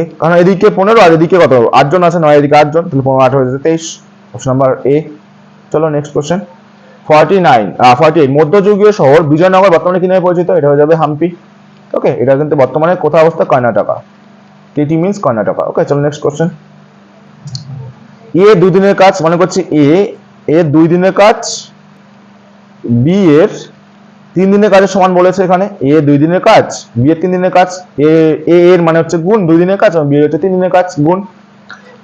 এ। কারণ এদিকে 15 আর এদিকে কত 8 জন আছে, 9 এদিকে 8 জন, তাহলে 15 8 হয়ে যাচ্ছে 23, অপশন নাম্বার এ। চলো নেক্সট কোশ্চেন। 48 মধ্যযুগীয় শহর বিজয়নগর বর্তমানে কি নামে পরিচিত, এটা হয়ে যাবে হাম্পি, ওকে। এটা কিন্তু বর্তমানে কোথায় অবস্থা, কর্ণাটকা, কেটি মিন্স কর্ণাটকা, ওকে। চলো নেক্সট কোশ্চেন। এ 2 দিনের কাজ, মনে করছি এ 2 দিনের কাজ, বি এর 3 দিনের কাজের সমান বলেছে এখানে। এ 2 দিনের কাজ, বি এর 3 দিনের কাজ, এ এর মানে হচ্ছে গুণ 2 দিনের কাজ, এবং বি এর হচ্ছে 3 দিনের কাজ গুণ।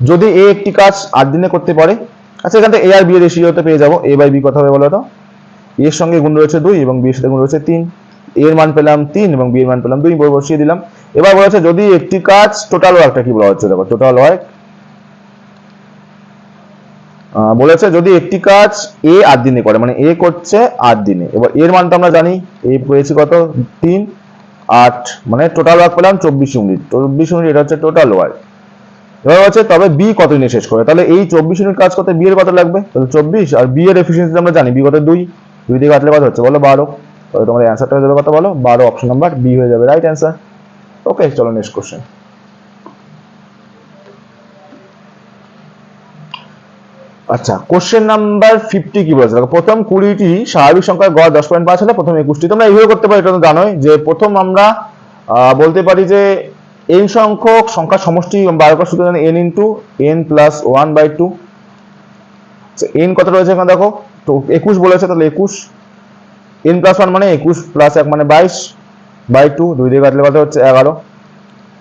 যদি এ একটি কাজ 8 দিনে করতে পারে, আচ্ছা এখান থেকে এ আর বি এর রেশিওতে পেয়ে যাবো। এ বাই বি কত হবে বলো তো? এর সঙ্গে গুণ রয়েছে 2 এবং বি এর সাথে গুণ রয়েছে 3। এর মান পেলাম 3 এবং বি এর মান পেলাম 2, বসিয়ে দিলাম। এবার বলেছে যদি একটি কাজ, টোটাল ওয়ার্কটা কি বলা হচ্ছে দেখো, টোটাল ওয়ার্ক বলেছে যদি একটি কাজ এ 8 দিনে করে, মানে এ করছে 8 দিনে। এবার এর মানটা আমরা জানি, এ পেয়েছি কত 3, 8, মানে টোটাল ওয়ার্ক পেলাম 24 ইউনিট। 24 ইউনিট এটা হচ্ছে টোটাল ওয়ার্ক। এবার হচ্ছে তবে বি কত দিনে শেষ করে, তাহলে এই 24 ইউনিট কাজ করতে বি এর কত লাগবে, তাহলে 24, আর বি এর এফিসিয়েন্সি আমরা জানি বি কত 2, 2 দিয়ে কাটলে কত হচ্ছে বলো 12। তাহলে তোমাদের অ্যান্সারটা হয়ে যাবে কত বলো 12, অপশন নাম্বার বি হয়ে যাবে রাইট অ্যান্সার। ওকে চলো নেক্সট কোশ্চেন। আচ্ছা কোশ্চেন নাম্বার 50 কি বলেছে দেখো, প্রথম 20টি স্বাভাবিক সংখ্যার গড় 10.5 হলে প্রথম 21টি। তোমরা এইভাবে করতে পারো, এটা তো জানোই যে প্রথম আমরা বলতে পারি যে n সংখ্যক সংখ্যার সমষ্টি বার করার সূত্র জানি n into n plus 1/2। n কত রয়েছে এখানে দেখো, তো 21 বলেছে, তাহলে 21, n প্লাস 1 মানে 21 প্লাস 1 মানে 22/2, 2 দিয়ে কাটলে কত হচ্ছে 11।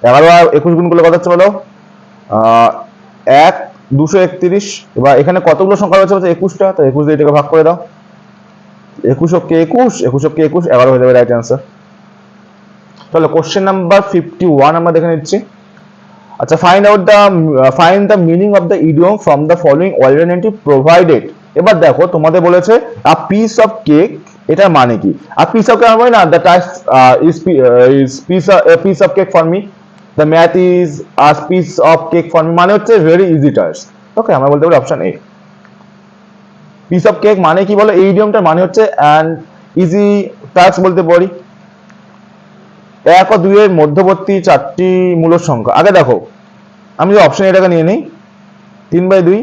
11 আর 21 গুণ করলে কত হচ্ছে বলো 1 231। এবার এখানে কতগুলো সংখ্যা রয়েছে বলছে 21টা, তো 21 দিয়ে এটাকে ভাগ করে দাও, 21 কে 21, 21 কে 21, 11 হয়ে যাবে রাইট অ্যান্সার। তাহলে কোশ্চেন নাম্বার 51 আমরা দেখে নিচ্ছি। আচ্ছা find the meaning of the idiom from the following alternative provided. এবার দেখো তোমাদের বলেছে আ পিস অফ কেক, এটার মানে কি? আ পিস অফ কেক মানে না, the types is piece of cake for me, the math is a piece of cake for me, মানে হচ্ছে ভেরি ইজি টাস্ক। ওকে আমরা বলতে পারি option A. Piece of cake মানে কি বলো, এই ইডিয়মটার মানে হচ্ছে অ্যান্ড ইজি টাস্ক বলতে পারি। 1 ও 2 এর মধ্যবর্তী 4টি মূলদ সংখ্যা। আগে দেখো আমি যে অপশন এটাকে নিয়ে নিই 3/2।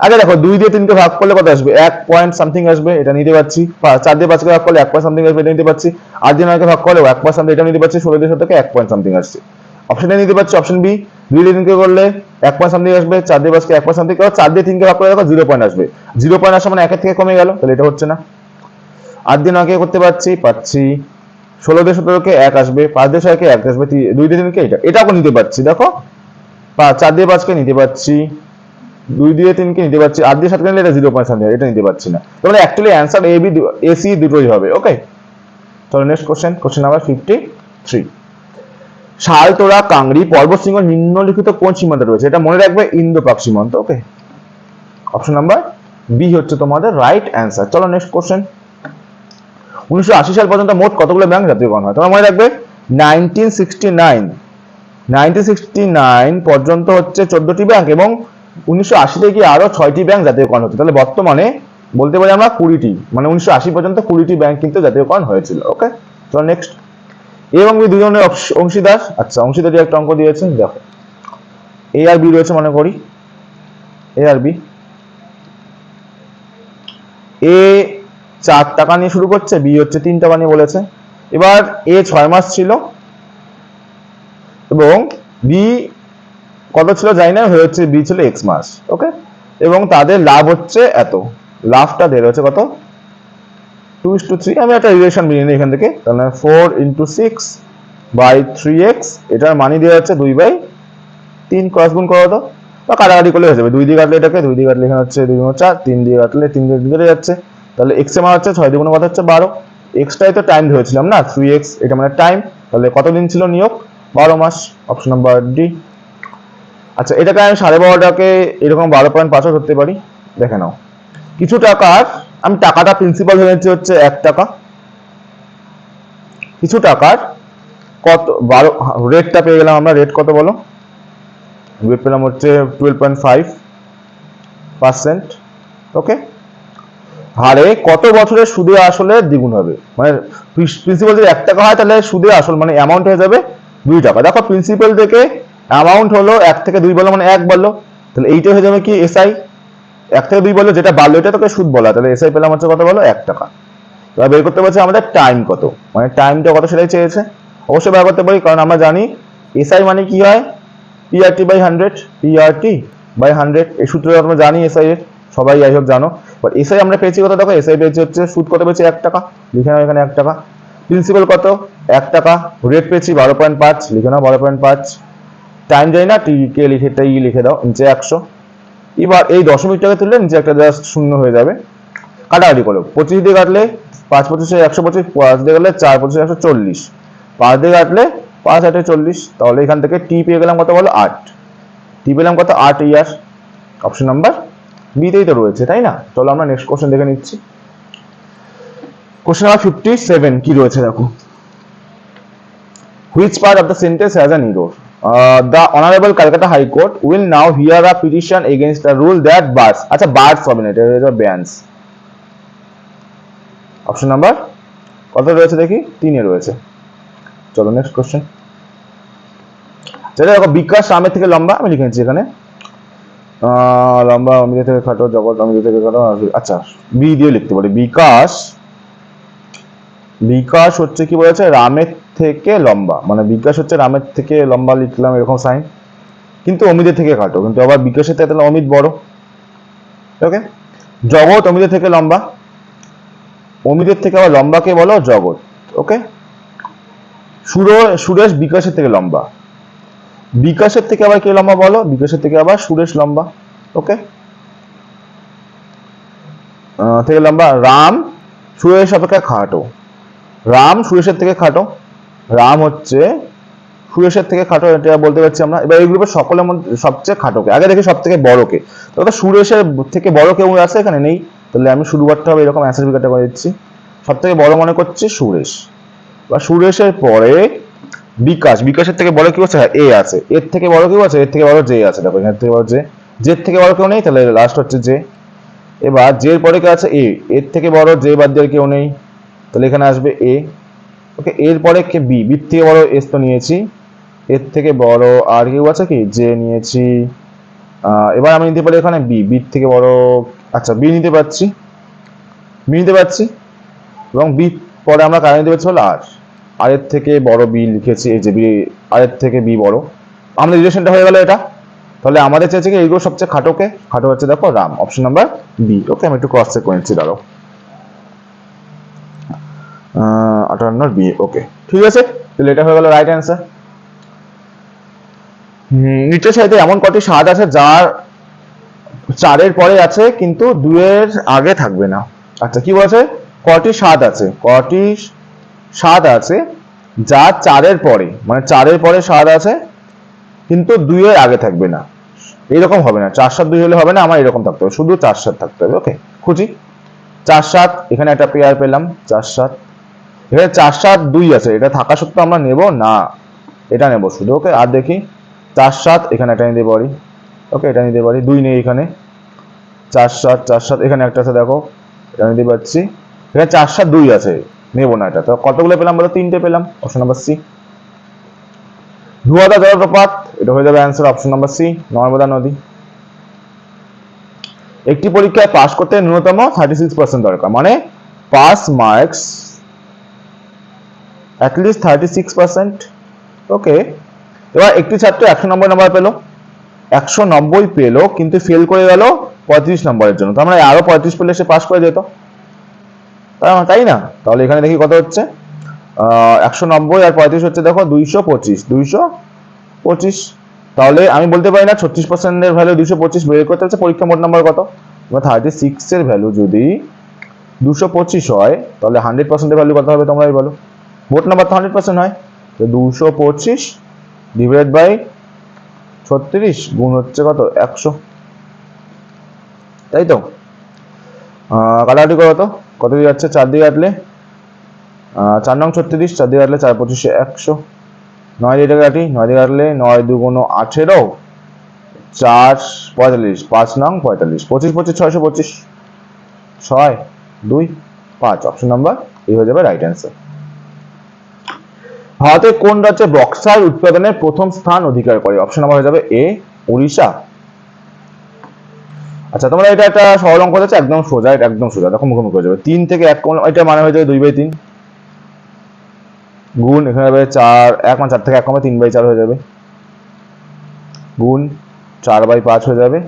আগে দেখো 2 দিয়ে 3 কে ভাগ করলে কত আসবে, 1 পয়েন্ট সামথিং আসবে, এটা নিতে পারছি। 4 দিয়ে 5 কে ভাগ করলে 1 পয়েন্ট সামথিং আসবে, এটা নিতে পারছি। 8 দিয়ে 9 কে ভাগ করলে 1 পয়েন্ট সামথিং, এটা নিতে পারছি। 16 দিয়ে 17 কে 1 পয়েন্ট সামথিং আসছে, অপশন এ নিতে পারছি অপশন বি। 2 দিয়ে 3 কে করলে 1 পয়েন্ট সামথিং আসবে, 4 দিয়ে 5 কে 1 পয়েন্ট সামথিং, 4 দিয়ে 3 কে ভাগ করলে দেখো 0 পয়েন্ট আসবে। 0 পয়েন্ট আসা মানে 1 এর থেকে কমে গেল, তাহলে এটা হচ্ছে না। 8 দিয়ে 9 কে করতে পারছি 16 দিয়ে 17 কে 1 আসবে, 5 দিয়ে 6 কে 1 আসবে, 2 দিয়ে 3 কে এটাও নিতে পারছি। দেখো 4 দিয়ে 5 কে নিতে পারছি, 2 দিয়ে 3 কে নিতে পারছি, 8 দিয়ে 7 কে নিলে এটা 0 পয়েন্ট সামথিং, এটা নিতে পারছি না। তাহলে actually answer A B A C দুটোই হবে। ওকে চলো next question number 53। Saltoro Kangri পর্বতশৃঙ্গ নিম্নলিখিত কোন সীমান্তে রয়েছে? এটা মনে রাখবে ইন্দো পাক সীমান্ত। ওকে অপশন নাম্বার বি হচ্ছে তোমাদের রাইট অ্যান্সার। চলো নেক্সট কোশ্চেন। 1980 সাল পর্যন্ত মোট কতগুলো ব্যাংক জাতীয়করণ হয়? তোমরা মনে রাখবে 1969 পর্যন্ত হচ্ছে 14টি ব্যাংক এবং 1980 থেকে আরো 6টি ব্যাংক জাতীয়করণ হচ্ছে। তাহলে বর্তমানে বলতে পারি আমরা 20টি, মানে 1980 পর্যন্ত 20টি ব্যাংক কিন্তু জাতীয়করণ হয়েছিল। ওকে চলো নেক্সট। এ এবং বি দুজনের অংশীদার। আচ্ছা অংশীদারি একটা অঙ্ক দিয়েছে, দেখো এ আর বি রয়েছে, মনে করি এ আর বি। এ 4 টাকা নিয়ে শুরু করছে, বি হচ্ছে 3 টাকা নিয়ে বলেছে। এবার এ 6 মাস ছিল এবং বি কত ছিল জানি না, হয়ে হচ্ছে বি ছিল এক্স মাস। ওকে এবং তাদের লাভ হচ্ছে এত, লাভটা দেওয়া হচ্ছে কত 2:3। আমি একটা রিলেশন নিয়ে নিই এখান থেকে, তাহলে 4 × 6/3x, এটার মানি দেওয়া হচ্ছে 2/3, ক্রস গুণ করো তো বা কাটাকাটি করলে হয়ে যাবে। 2 দিয়ে কাটলে এটাকে 2 দিয়ে কাটলে এখানে হচ্ছে 2 × 4, 3 দিয়ে কাটলে 3 দিয়ে কেটে যাচ্ছে। তাহলে x এর মান হচ্ছে 6 দিয়ে গুণ কত হচ্ছে 12, এক্সটাই তো টাইম ধরেছিলাম না 3x, এটা মানে টাইম। তাহলে কতদিন ছিল নিয়োগ 12 মাস, অপশন নাম্বার ডি। আচ্ছা এটাকে আমি 12.5টাকে এরকম 12.5 ধরতে পারি। দেখে নাও কিছু টাকার, আমি টাকাটা প্রিন্সিপাল ধরে নিচ্ছি হচ্ছে 1 টাকা, কিছু টাকার কত 12 রেটটা পেয়ে গেলাম আমরা। রেট কত বলো, রেট পেলাম হচ্ছে 12.5%। ওকে হারে কত বছরে সুদে আসলে দ্বিগুণ হবে, মানে প্রিন্সিপাল যদি 1 টাকা হয় তাহলে সুদে আসল মানে অ্যামাউন্ট হয়ে যাবে 2 টাকা। দেখো প্রিন্সিপাল থেকে অ্যামাউন্ট হলো 1 থেকে 2 বলো মানে 1 বললো, তাহলে এইটা হয়ে যাবে কি এসআই। 1 থেকে 2 বললো যেটা বাড়লো এটা তোকে সুদ বলা, তাহলে এসআই পেলাম হচ্ছে কত বলো 1 টাকা। এবার বের করতে পারছি আমাদের টাইম কত, মানে টাইমটা কত সেটাই চেয়েছে। অবশ্যই বের করতে পারি কারণ আমরা জানি এসআই মানে কি হয় PRT/100, PRT/100 এই সূত্রটা আমরা জানি এসআই এর, সবাই যাই হোক জানো। বাট এসআই আমরা পেয়েছি কত, দেখো এসআই পেয়েছি হচ্ছে সুদ কত পেয়েছি 1 টাকা, লিখে নাও এখানে 1 টাকা। প্রিন্সিপাল কত 1 টাকা, রেট পেয়েছি 12.5, লিখে নাও 12.5। টাইম যাই না, টি কে লিখে টি লিখে দাও, নিচে 100। এবার এই দশমিকটাকে তুললে নিচে একটা জাস্ট শূন্য হয়ে যাবে। কাটাকাটি করো, 25 দিয়ে কাটলে 5 25 125, 5 দিয়ে কাটলে 4 25 140, 5 দিয়ে কাটলে 5 8 40। তাহলে এখান থেকে টি পেয়ে গেলাম কত বলো, 8। টি পেলাম কত, 8 ইয়ার। অপশন নাম্বার বিতেই তো রয়েছে, তাই না? চলো আমরা নেক্সট কোশ্চেন দেখে নিচ্ছি। কোশ্চেন নাম্বার 57 কি রয়েছে দেখো। Which part of the sentence has an error? The Honorable Calcutta High Court will now hear a petition against the rule that birds, আচ্ছা birds হবে না, এটা হলো bands। অপশন নাম্বার কত রয়েছে দেখি, 3 এ রয়েছে। চলো নেক্সট কোশ্চেন। যেটা দেখো, বিকাশ রামের থেকে লম্বা, আমি লিখে নিচ্ছি এখানে। লম্বা অমিত থেকে খাটো, জগৎ অমিত থেকে খাটো। আচ্ছা বি দিয়ে লিখতে পারি, বিকাশ হচ্ছে কি বলেছে, রামের থেকে লম্বা, মানে বিকাশ হচ্ছে রামের থেকে লম্বা, লিখলাম এরকম সাইন, কিন্তু অমিতের থেকে খাটো, কিন্তু আবার বিকাশের থেকে তাহলে অমিত বড়। ওকে, জগৎ অমিতের থেকে লম্বা, অমিতের থেকে আবার লম্বাকে বলো জগৎ। ওকে, সুরেশ বিকাশের থেকে লম্বা, বিকাশের থেকে আবার কে লম্বা বলো, বিকাশের থেকে আবার সুরেশ লম্বা। ওকে, থেকে লম্বা। রাম সুরেশ অপেক্ষা খাটো, রাম সুরেশের থেকে খাটো, রাম হচ্ছে সুরেশের থেকে খাটো, এটা বলতে পারছি আমরা। এবার এই গ্রুপের সকলের মধ্যে সবচেয়ে খাটোকে আগে দেখি, সব থেকে বড়কে। তো সুরেশের থেকে বড় কেউ আছে এখানে, নেই। তাহলে আমি শুরু করতে হবে এরকম অ্যান্সার বিকারটা করে দিচ্ছি। সব থেকে বড় মনে করছি সুরেশ, বা সুরেশের পরে বিকাশ, বিকাশের থেকে বড় কেউ আছে, হ্যাঁ এ আছে। এর থেকে বড় কেউ আছে, এর থেকে বড় জে আছে, দেখো এখান থেকে বড় জে, জের থেকে বড় কেউ নেই, তাহলে লাস্ট হচ্ছে জে। এবার জের পরে কে আছে, এ, এর থেকে বড় জে বাদ দিয়ে কেউ নেই, তাহলে এখানে আসবে এ। ওকে, এরপরে কে বি, বির থেকে বড় এস তো নিয়েছি, এর থেকে বড় আর কেউ আছে কি, জে নিয়েছি। এবার আমি নিতে পারি এখানে বি, বির থেকে বড়, আচ্ছা বি নিতে পারছি, এবং বি পরে আমরা কারা নিতে পারছি হলো আর এর থেকে বড় বি লিখেছি, এই যে বি, আর এর থেকে বি বড়, আমাদের রিলেশনটা হয়ে গেল এটা। তাহলে আমাদের চাইছে কি এইগুলো সবচেয়ে খাটোকে, খাটো হচ্ছে দেখো রাম, অপশন নাম্বার বি। ওকে, আমি একটু ক্রস চেক করে নিচ্ছি, দাঁড়াও। 58 বি। ওকে ঠিক আছে, তাহলে এটা হয়ে গেল রাইট অ্যান্সার। নিচের সাইডে এমন কটি স্বাদ আছে যার 4 এর পরে আছে কিন্তু 2 এর আগে থাকবে না। আচ্ছা কি বলছে, কটি স্বাদ আছে, কটি স্বাদ আছে যা 4 এর পরে, মানে 4 এর পরে স্বাদ আছে কিন্তু 2 এর আগে থাকবে না। এইরকম হবে না, 4 7 2 হলে হবে না, আমার এরকম থাকতে হবে, শুধু 4 7 থাকতে হবে। ওকে, খুঁজি 4 7, এখানে একটা পেয়ার পেলাম 4 7, এখানে 4 7 2 আছে, এটা থাকা সত্ত্বেও আমরা নেব না, এটা নেব শুধু। ওকে, আর দেখি 4 7, এখানে একটা নিতে পারি। ওকে, এটা নিতে পারি, 2 নেই এখানে, 4 7 4 7, এখানে একটা আছে দেখো, এটা নিতে পারছি। এখানে 4 7 2 আছে, নেব না এটা। তো কতগুলো পেলাম বলো, 3টে পেলাম, অপশন নাম্বার সি। ধুয়াদা জলপ্রপাত, এটা হয়ে যাবে answer, option number C, Narmada নদী। একটি পরীক্ষায় পাস করতে ন্যূনতম 36% দরকার, মানে পাস মার্কস অ্যাটলিস্ট 36%। ওকে, এবার একটি ছাত্র 190 পেলো, 190 পেলো কিন্তু ফেল করে গেল 35 নম্বরের জন্য, তার মানে আরো 35 পেলে সে পাস করে যেত, তাই না? তাহলে এখানে দেখি কত হচ্ছে, 190 আর 35 হচ্ছে দেখো 225। তাহলে আমি বলতে পারি না 36% এর ভ্যালু 225, বের করতে হচ্ছে পরীক্ষা মোট নাম্বার কত। 36 এর ভ্যালু যদি 225 হয় তাহলে 100% এর ভ্যালু কত হবে তোমরাই বলো। মোট নাম্বার তো 100% হয়, তো 225 ডিভাইড বাই 36 গুণ হচ্ছে কত, 100, তাই তো? কাটাকাটি করো তো, কত দিয়ে যাচ্ছে, 4 দিয়ে কাটলে 4 নং 36, 4 দিয়ে কাটলে 4 25 100, 9 দিয়ে কাটি, 9 দিয়ে কাটলে 9 2 18, 4 45, 5 নং 45, 25 25 625, 6 2 5, অপশন নাম্বার এই হয়ে যাবে রাইট অ্যান্সার। ভারতের কোন রাজ্যে বক্সার উৎপাদনের প্রথম স্থান অধিকার করে, অপশন নাম্বার হয়ে যাবে এ ওড়িশা। আচ্ছা তোমরা এটা একটা সরল অঙ্ক আছে, একদম সোজা, এটা একদম সোজা, দেখো মুখোমুখি হয়ে যাবে। 3 থেকে 1 কমলে এটা মানে হয়ে যাবে 2/3 গুণ, এখানে হবে 4 1 মানে 4 থেকে 1 কমে 3/4 হয়ে যাবে, গুণ 4/5 হয়ে যাবে,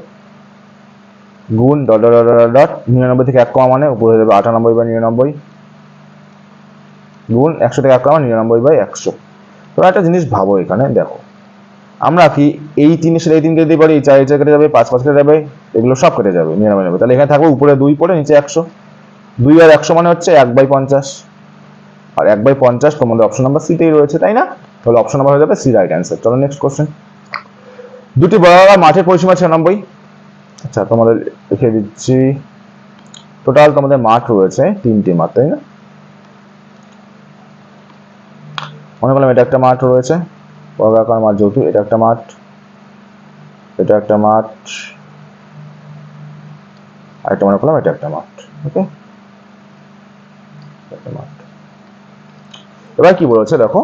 গুণ ডট ডট ডট ডট 99 থেকে 1 কমা মানে উপরে হয়ে যাবে 98/99, গুণ 100 থেকে 1 কমা 99/100। তোমরা একটা জিনিস ভাবো, এখানে দেখো আমরা কি এই 3 সাথে এই 3 কেটে দিতে পারি, 4 4 কেটে যাবে, 5 5 কেটে যাবে, এগুলো সব কেটে যাবে 99। তাহলে এখানে থাকবে উপরে 2 পড়ে নিচে 100। 2 আর 100 মানে হচ্ছে 1/50, আর 1/50 তোমাদের অপশন নাম্বার সি তেই রয়েছে, তাই না? তাহলে অপশন নাম্বার হয়ে যাবে সি রাইট অ্যান্সার। চলো নেক্সট কোশ্চেন। দুটি বর্গাকার মাঠের পরিসীমা 96। আচ্ছা তোমাদের লিখে দিচ্ছি, টোটাল তোমাদের মাঠ রয়েছে 3টি মাঠ, তাই না? মনে করলাম এটা একটা মাঠ রয়েছে, বর্গাকার মাঠ যেহেতু, এটা একটা মাঠ, এটা একটা মাঠ, আর এটা মনে করলাম এটা একটা মাঠ। ওকে, একটা মাঠ। এবার কি বলেছে দেখো,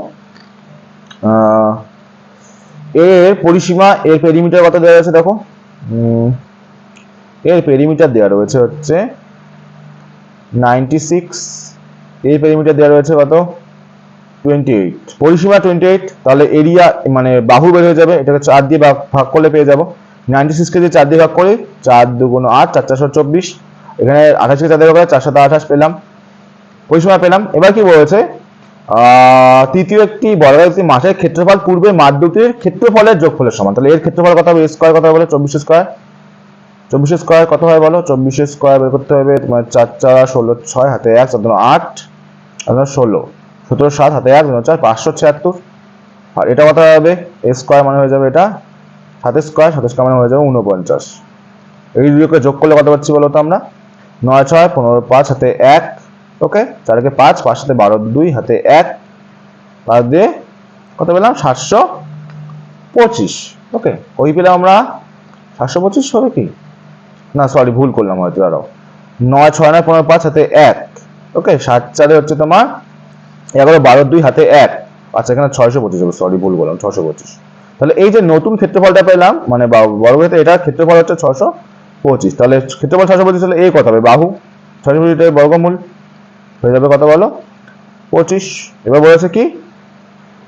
এর পরিসীমা, এর পেরিমিটার কত দেওয়া আছে দেখো, এর পেরিমিটার দেওয়া রয়েছে হচ্ছে 96, এর পেরিমিটার দেওয়া রয়েছে কত 28, পরিসীমা 28। তাহলে এরিয়া মানে বাহু বের হয়ে যাবে, এটাকে 4 দিয়ে ভাগ করলে পেয়ে যাবো। 96 কে যে 4 দিয়ে ভাগ করি, 4 2 8, 4 424, এখানে 28 কে 4 দিয়ে ভাগ করে 4 7 28 পেলাম, পরিসীমা পেলাম। এবার কি বলেছে, তৃতীয় একটি বর্গাকার একটি মাঠের ক্ষেত্রফল পূর্বে মাঠ দুটির ক্ষেত্রফলের যোগফলের সমান। তাহলে এর ক্ষেত্রফল কত হবে, স্কয়ার কত হবে বলো, 24 স্কয়ার। 24 স্কয়ার কত হয় বলো, 24 স্কয়ার বের করতে হবে তোমার 4 4 16 6 হাতে 1 7 8 16 17 7 হাতে 1 4 576। আর এটা কত হবে, এ স্কয়ার মানে হয়ে যাবে এটা 7 স্কয়ার, 7 স্কয়ার মানে হয়ে যাবে 49। এই দুটোকে যোগ করলে কত পাচ্ছি বলো তো আমরা, 9 6 15 5 হাতে 1, ওকে, 4 কে 5, 5 হাতে 12, 2 হাতে 1, 5 দিয়ে কত পেলাম 725। ওকে, ওই পেলাম আমরা 725 হবে কি না, সরি ভুল করলাম হয়তো, আরো 9 6 9 15 5 হাতে 1, ওকে, 7 4 হচ্ছে তোমার 11 12 2 হাতে 1, আচ্ছা এখানে 625 হবে, সরি ভুল বললাম 625। তাহলে এই যে নতুন ক্ষেত্রফলটা পেলাম মানে বর্গক্ষেত্রে, এটা ক্ষেত্রফল হচ্ছে 625। তাহলে ক্ষেত্রফল 625 হলে এই কত হবে, বাহু 625 বর্গমূল হয়ে যাবে কত বলো 25। এবার বলেছে কি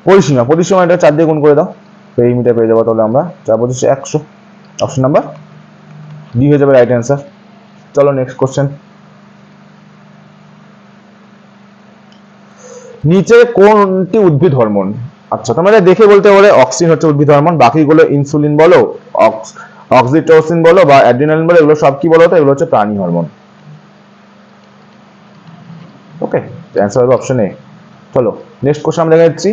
পরিসীমা, পরিসীমা এটা 4 দিয়ে গুণ করে দাও, পেরিমিটার পেয়ে যাবো। তাহলে আমরা 4 25 100, অপশন নাম্বার ডি হয়ে যাবে রাইট অ্যান্সার। চলো নেক্সট কোশ্চেন। নিচে কোনটি উদ্ভিদ হরমোন? আচ্ছা তোমরা দেখে বলতে পারে অক্সিন হচ্ছে উদ্ভিদ হরমোন, বাকিগুলো ইনসুলিন বলো, অক্সিটোসিন বলো বা অ্যাড্রিনালিন বলো, এগুলো সব কি বলো তো, এগুলো হচ্ছে প্রাণী হরমোন। ওকে, অ্যান্সার হবে অপশন এ। চলো নেক্সট কোশ্চেন আমরা দেখে যাচ্ছি।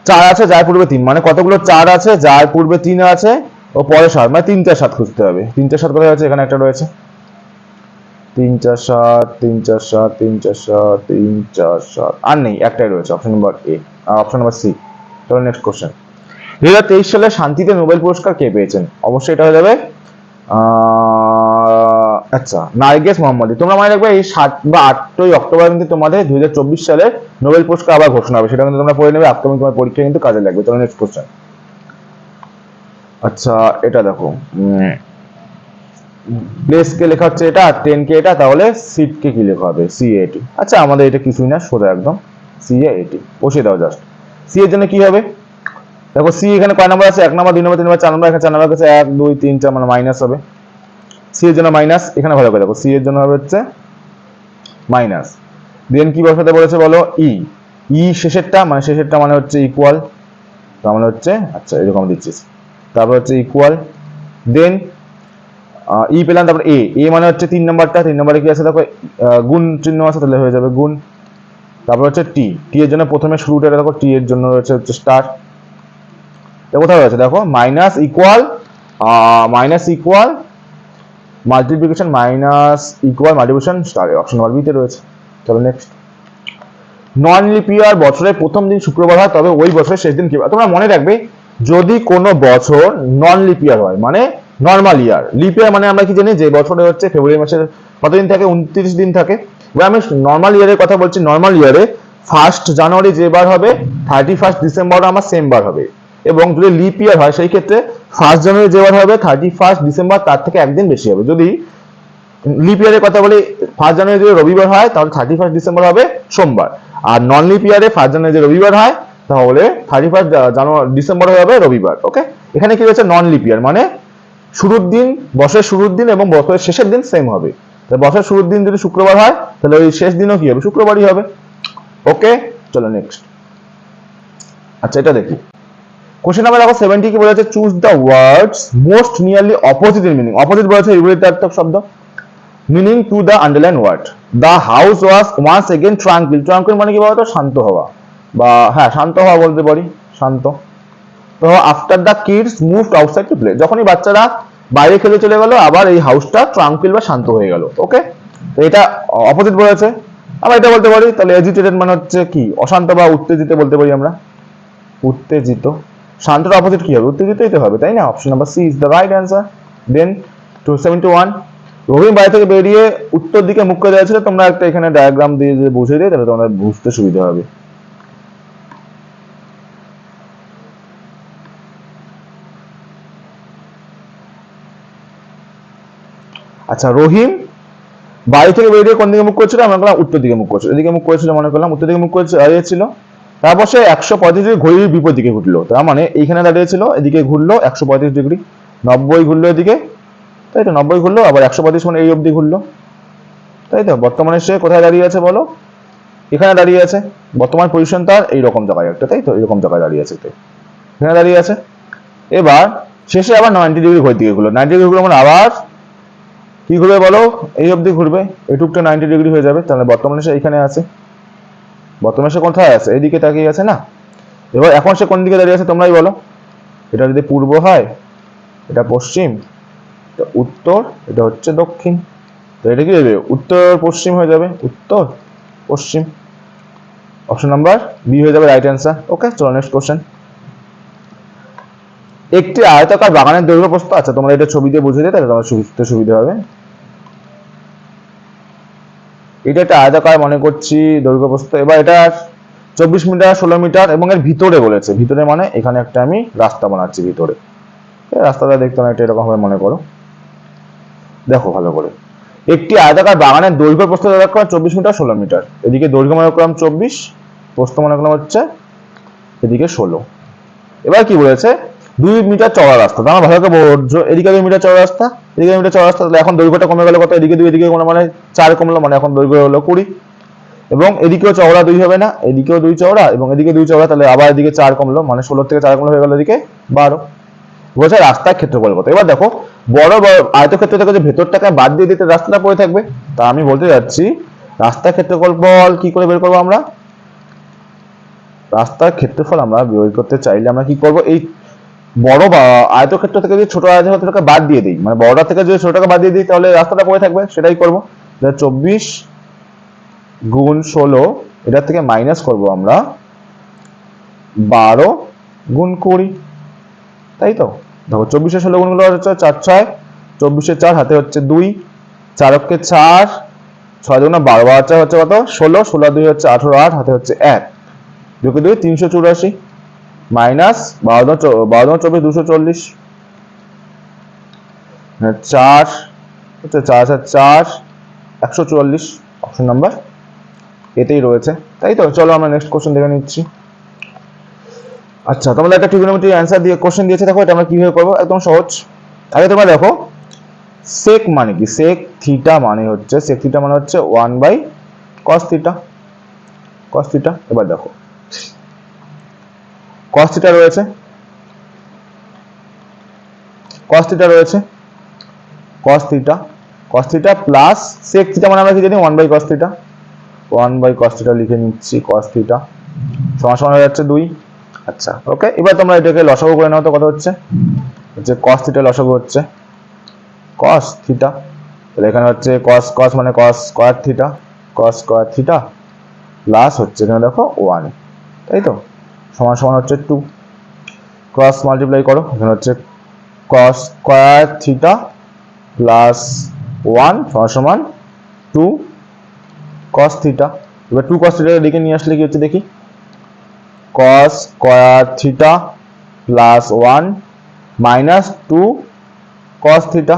4 আছে যার পূর্বে 3, মানে কতগুলো 4 আছে যার পূর্বে 3 আছে ও পরে 7, মানে 3 4 7 খুঁজতে হবে। 3 4 7 কোথায় আছে, এখানে একটা রয়েছে 3 4 7 3 4 7 3 4 7 3 4 7, আর নেই, একটাই রয়েছে, option number A, option number C. চলো নেক্সট কোশ্চেন। 2023 সালে শান্তিতে নোবেল পুরস্কার কে পেয়েছেন? অবশ্যই এটা হয়ে যাবে আচ্ছা নার্গিস মোহাম্মদী। তোমরা মনে রাখবে এই 7 বা 8ই অক্টোবর কিন্তু তোমাদের 2024 সালে নোবেল পুরস্কার আবার ঘোষণা হবে, সেটা কিন্তু তোমরা পড়ে নেবে, আপকামিং তোমার পরীক্ষা কিন্তু কাজে লাগবে। চলো নেক্সট কোশ্চেন। আচ্ছা এটা দেখো, প্লেস কে লেখা হচ্ছে এটা, 10 কে এটা, তাহলে সিট কে কি লেখা হবে, CAT। আচ্ছা আমাদের এটা কিছুই না, সোজা একদম CAT বসিয়ে দাও জাস্ট। সি এর জন্য কি হবে দেখো, সি এখানে কয় নাম্বার আছে, 1 নাম্বার 2 নাম্বার 3 নাম্বার 4 নাম্বার, এখানে 4 নাম্বার কাছে 1 2 3 4 মানে মাইনাস হবে, সি এর জন্য মাইনাস। এখানে ভালো করে দেখো, সি এর জন্য হবে হচ্ছে মাইনাস। দেন কি বসাতে বলেছে বলো, ই শেষেরটা মানে হচ্ছে ইকুয়াল, তার মানে হচ্ছে আচ্ছা এরকম দিচ্ছিস, তারপর হচ্ছে ইকুয়াল, দেন ই পেলাম, তারপর এ মানে হচ্ছে 3 নাম্বারটা, 3 নাম্বারে কি আছে দেখো গুণ চিহ্ন আছে, তাহলে হয়ে যাবে গুণ। তারপর হচ্ছে টি এর জন্য প্রথমে শুরুটা দেখো, টি এর জন্য রয়েছে হচ্ছে স্টার। এটা কোথায় রয়েছে দেখো, minus equal multiplication minus equal multiplication star, option number B তে রয়েছে। চলো নেক্সট। নন লিপ ইয়ার বছরের প্রথম দিন শুক্রবার হয়, তবে ওই বছরের শেষ দিন কি? তোমরা মনে রাখবে যদি কোনো বছর নন লিপ ইয়ার হয় মানে নর্মাল ইয়ার, লিপ ইয়ার মানে আমরা কি জানি যে বছরে হচ্ছে ফেব্রুয়ারি মাসের কতদিন থাকে, 29 দিন থাকে। এবার আমি নর্মাল ইয়ারের কথা বলছি, নর্মাল ইয়ারে 1 জানুয়ারি যে বার হবে 31 ডিসেম্বর আমার সেম বার হবে, এবং যদি লিপ ইয়ার হয় সেই ক্ষেত্রে 1 জানুয়ারি যে বার হবে 31 ডিসেম্বর তার থেকে একদিন বেশি হবে। যদি লিপ ইয়ারের কথা বলি 1 জানুয়ারি যদি রবিবার হয় তাহলে 31 ডিসেম্বর হবে সোমবার, আর নন লিপ ইয়ারে 1 জানুয়ারি যদি রবিবার হয় তাহলে 31 জানুয়ারি ডিসেম্বর হয়ে যাবে রবিবার। ওকে, এখানে কি রয়েছে নন লিপ ইয়ার মানে শুরুর দিন, বছরের শুরুর দিন এবং বছরের শেষের দিন সেম হবে। তাহলে বছরের শুরুর দিন যদি শুক্রবার হয় তাহলে ওই শেষ দিনও কি হবে, শুক্রবারই হবে। ওকে চলো নেক্সট। আচ্ছা এটা দেখি, কোশ্চেন নাম্বার দেখো 70 কি বলেছে, choose the words most nearly opposite in meaning. Opposite বলেছে বিপরীতার্থক শব্দ। Meaning to the underline word. The house was once again tranquil. Tranquil মানে কি বলতো, শান্ত হওয়া, বা হ্যাঁ শান্ত হওয়া বলতে পারি, শান্ত। তো after the kids moved outside to play, যখনই বাচ্চারা বাইরে খেলে চলে গেল, আবার এই হাউসটা ট্রাঙ্কুইল বা শান্ত হয়ে গেল। ওকে, তো এটা অপোজিট বলেছে। আমরা এটা বলতে পারি, তাহলে এজিটেটেড মানে হচ্ছে কি, অশান্ত বা উত্তেজিত বলতে পারি আমরা, উত্তেজিত। শান্তর অপোজিট কি হবে, উত্তেজিতই তো হবে, তাই না? Option number C is the right answer. Then 271, Rahim বাড়ি থেকে বেরিয়ে উত্তর দিকে মুখ করে যাচ্ছিল। তোমরা একটা এখানে ডায়াগ্রাম দিয়ে যদি বুঝিয়ে দিই তাহলে তোমাদের বুঝতে সুবিধা হবে। আচ্ছা, রহিম বাড়ি থেকে বেরিয়ে কোন দিকে মুখ করছিল, আমরা বললাম উত্তর দিকে মুখ করছিল। এদিকে মুখ করেছিল, মনে করলাম উত্তর দিকে মুখ করে দাঁড়িয়েছিল। তারপর সে 135 ঘড়ির বিপরীত দিকে ঘুরলো, তার মানে এইখানে দাঁড়িয়েছিল, এদিকে ঘুরলো 135 ডিগ্রি, 90 ঘুরলো এদিকে, তাই তো? 90 ঘুরলো, আবার 135 মানে এই অবধি ঘুরলো, তাই তো? বর্তমানে সে কোথায় দাঁড়িয়ে আছে বলো, এখানে দাঁড়িয়ে আছে। বর্তমান পজিশন তার এইরকম জায়গায় একটা, তাই তো? এইরকম জায়গায় দাঁড়িয়ে আছে, তাই এখানে দাঁড়িয়ে আছে। এবার শেষে আবার 90 ডিগ্রি ঘড়ির দিকে ঘুরলো। 90 ডিগ্রি ঘুরলো মানে আবার কি ঘুরবে বলো, এই অবধি ঘুরবে, এইটুকটা 90 ডিগ্রি হয়ে যাবে। তাহলে বর্তমানে সে এখানে আছে, বর্তমানে সে কোথায় আছে, এইদিকে তাকিয়ে আছে না? এবার এখন সে কোন দিকে দাঁড়িয়ে আছে তোমরাই বলো। এটা যদি পূর্ব হয়, এটা পশ্চিম, এটা উত্তর, এটা হচ্ছে দক্ষিণ। তো এটা কি হবে, উত্তর পশ্চিম হয়ে যাবে, উত্তর পশ্চিম। অপশন নাম্বার বি হয়ে যাবে রাইট অ্যান্সার। ওকে, চলো নেক্সট কোশ্চেন। একটি আয়তাকার বাগানের দৈর্ঘ্য প্রস্থ, আচ্ছা তোমরা এটা ছবি দিয়ে বুঝিয়ে দিই তাহলে তোমার বুঝতে সুবিধা হবে। এটা একটা আয়তাকার মনে করছি দৈর্ঘ্য প্রস্থ। এবার এটা 24 মিটার, 16 মিটার, এবং এর ভিতরে বলেছে, ভিতরে মানে এখানে একটা আমি রাস্তা বানাচ্ছি ভিতরে। রাস্তাটা দেখতে অনেকটা এরকম ভাবে মনে করো, দেখো ভালো করে। একটি আয়তাকার বাগানের দৈর্ঘ্য প্রস্থ মনে করলাম 24 মিটার, 16 মিটার। এদিকে দৈর্ঘ্য মনে করলাম 24, প্রস্থ মনে করলাম হচ্ছে এদিকে 16। এবার কি বলেছে, 2 মিটার চওড়া রাস্তা। তার ভালো করে বোঝো, এদিকে 2 মিটার চওড়া রাস্তা, এদিকে 2 মিটার চওড়া রাস্তা। তাহলে এখন দৈর্ঘ্যটা কমে গেল কত, এদিকে 2 এদিকে মানে 4 কমলো, মানে এখন দৈর্ঘ্য হলো 20। এবং এদিকেও চওড়া 2 হবে না, এদিকেও 2 চওড়া এবং এদিকে 2 চওড়া, তাহলে আবার এদিকে 4 কমলো, মানে 16 থেকে 4 কমলো, হয়ে গেল এদিকে 12। বলছে রাস্তার ক্ষেত্রফল কত। এবার দেখো, বড় বড় আয়তক্ষেত্র থেকে যে ভেতরটাকে বাদ দিয়ে দিতে রাস্তাটা পড়ে থাকবে, তা আমি বলতে যাচ্ছি রাস্তার ক্ষেত্রফল কি করে বের করবো আমরা। রাস্তার ক্ষেত্রফল আমরা বের করতে চাইলে আমরা কি করব, এই বড় বা আয়তক্ষেত্র থেকে যদি ছোট আয়তক্ষেত্রটাকে বাদ দিয়ে দিই, মানে বড়টা থেকে যদি ছোটটাকে বাদ দিয়ে দিই, তাহলে রাস্তাটা পড়ে থাকবে, সেটাই করবো। 24 গুণ 16, এটার থেকে মাইনাস করব আমরা 12 গুণ 20, তাই তো? দেখো 24 16 গুণ করলে হচ্ছে 4 6, 24 4 হাতে হচ্ছে 2, 4 অক্ষে 4, 6 দুগুণে 12, 12 4 হচ্ছে কত 16, 16 2 হচ্ছে 18, 8 হাতে হচ্ছে 1, 2 কে 2 384, মাইনাস 12 24 240, 4 হচ্ছে 4 4 144। অপশন নাম্বার এতেই রয়েছে, তাই তো? চলো আমরা নেক্সট কোশ্চেন দেখে নিচ্ছি। আচ্ছা, তোমরা একটা ট্রিগোনোমেট্রি অ্যান্সার দিয়ে কোশ্চেন দিয়েছে, দেখো এটা আমরা কিভাবে করবো, একদম সহজ। আগে তোমরা দেখো সেক মানে কি, সেক থিটা মানে হচ্ছে, সেক থিটা মানে হচ্ছে 1/cos থিটা, cos থিটা। এবার দেখো cos থিটা রয়েছে, cos থিটা রয়েছে, cos theta, cos theta plus sec theta মানে আমরা কি জানি 1/cos থিটা, 1/cos থিটা লিখে নিচ্ছি। cos থিটা সমান সমান হয়ে যাচ্ছে 2। আচ্ছা ওকে, এবার তোমরা এটাকে লসাগু করে নাও তো, কত হচ্ছে cos থিটা লসাগু হচ্ছে cos থিটা, তাহলে এখানে হচ্ছে cos মানে cos square theta, cos square theta plus হচ্ছে এখানে দেখো 1, তাই তো? সমান সমান হচ্ছে 2, ক্রস মাল্টিপ্লাই করো, এখানে হচ্ছে cos স্কয়ার থিটা প্লাস 1 সমান সমান 2 cos থিটা। এবার 2 cos থিটা দিকে নিয়ে আসলে কি হচ্ছে দেখি, cos square theta plus 1 minus 2 cos theta,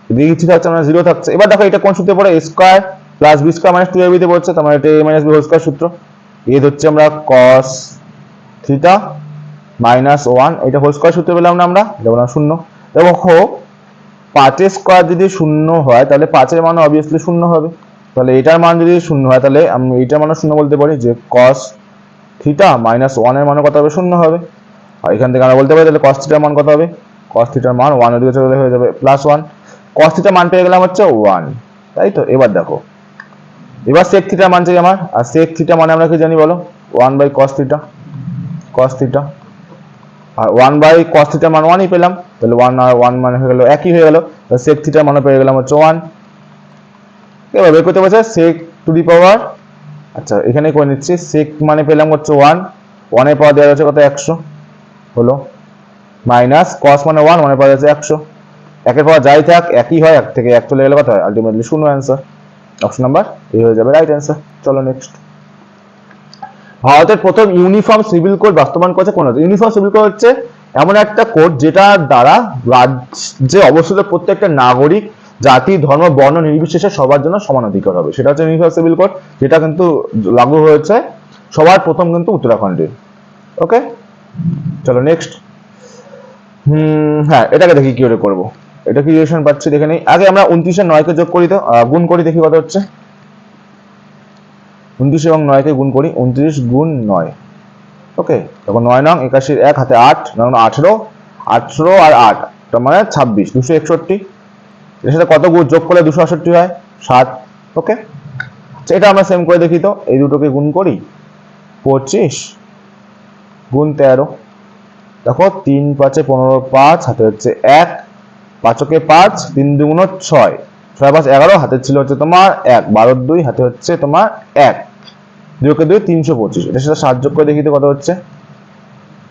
এদিকে থিটা হচ্ছে মানে 0 থাকছে। এবার দেখো এটা কোন সূত্রে পড়ে, a square plus b square minus 2ab তে পড়ছে, তার মানে এটা a minus b whole square সূত্র। এই হচ্ছে আমরা cos থিটা মাইনাস 1, এটা হোল স্কয়ার সূত্র পেলাম না আমরা, এটা বললাম 0। দেখো 5 এর স্কয়ার যদি 0 হয় তাহলে 5 এর মান অবভিয়াসলি 0 হবে, তাহলে এটার মান যদি 0 হয় তাহলে আমি এটার মান 0 বলতে পারি, যে cos থিটা মাইনাস 1 এর মান কত হবে, 0 হবে। আর এখান থেকে আমরা বলতে পারি তাহলে cos থিটার মান কত হবে, cos থিটার মান 1 ওদিকে চলে হয়ে যাবে +1, cos থিটার মান পেয়ে গেলাম হচ্ছে 1, তাই তো। এবার দেখো, এবার sec থিটার মান চাই আমার, আর sec থিটা মানে আমরা কি জানি বলো, 1/cos থিটা, cos থিটা, আর 1/cos থিটার মান 1ই পেলাম, তাহলে 1 আর 1 মানে হয়ে গেল একই হয়ে গেল, তাহলে sec থিটার মানে পেয়ে গেলাম হচ্ছে 1। এবার বের করতে বলছে sec টু দি পাওয়ার, আচ্ছা এখানে করে নিচ্ছি, sec মানে পেলাম হচ্ছে 1, 1 এর পাওয়ার দেওয়া আছে কত 100 হলো, মাইনাস cos মানে 1, 1 এর পাওয়ার আছে 100, একের পাওয়ার যাই থাক একই হয়, 1 থেকে 1 চলে গেলে কত হয়, আলটিমেটলি 0 অ্যান্সার। অপশন নাম্বার এই হয়ে যাবে রাইট অ্যান্সার। চলো নেক্সট। ভারতের প্রথম ইউনিফর্ম সিভিল কোড বাস্তবায়ন করেছে কোন রাজ্য? ইউনিফর্ম সিভিল কোড হচ্ছে এমন একটা কোড যেটার দ্বারা রাজ্যে অবস্থিত প্রত্যেকটা নাগরিক জাতি ধর্ম বর্ণ নির্বিশেষে সবার জন্য সমান অধিকার হবে, সেটা হচ্ছে ইউনিফর্ম সিভিল কোড, যেটা কিন্তু লাগু হয়েছে সবার প্রথম কিন্তু উত্তরাখণ্ডে। ওকে চলো নেক্সট। হ্যাঁ এটাকে দেখি কি করে করবো, এটা কি রিলেশন পাচ্ছি দেখে নেই। আগে আমরা 29 আর 9 কে যোগ করি, তো গুণ করি, দেখি কত হচ্ছে। 29 এবং 9 কে গুণ করি, 29 গুণ 9, ওকে তখন 9 নং 81, 1 হাতে 8, 9 18, 18 আর 8 তার মানে 26, 261, এর সাথে কত গুণ যোগ করলে 268 হয়, 7। ওকে এটা আমরা সেম করে দেখি, তো এই দুটোকে গুণ করি, 25 গুণ 13, দেখো 3 5 15, 5 হাতে হচ্ছে 1, 5 কে 5, 3 2 6, 6 5 11, হাতে ছিল হচ্ছে তোমার 1, 12 2 হাতে হচ্ছে তোমার 1, 2 কে 2 325, এটার সাথে 7 যোগ করে দেখি তো কত হচ্ছে,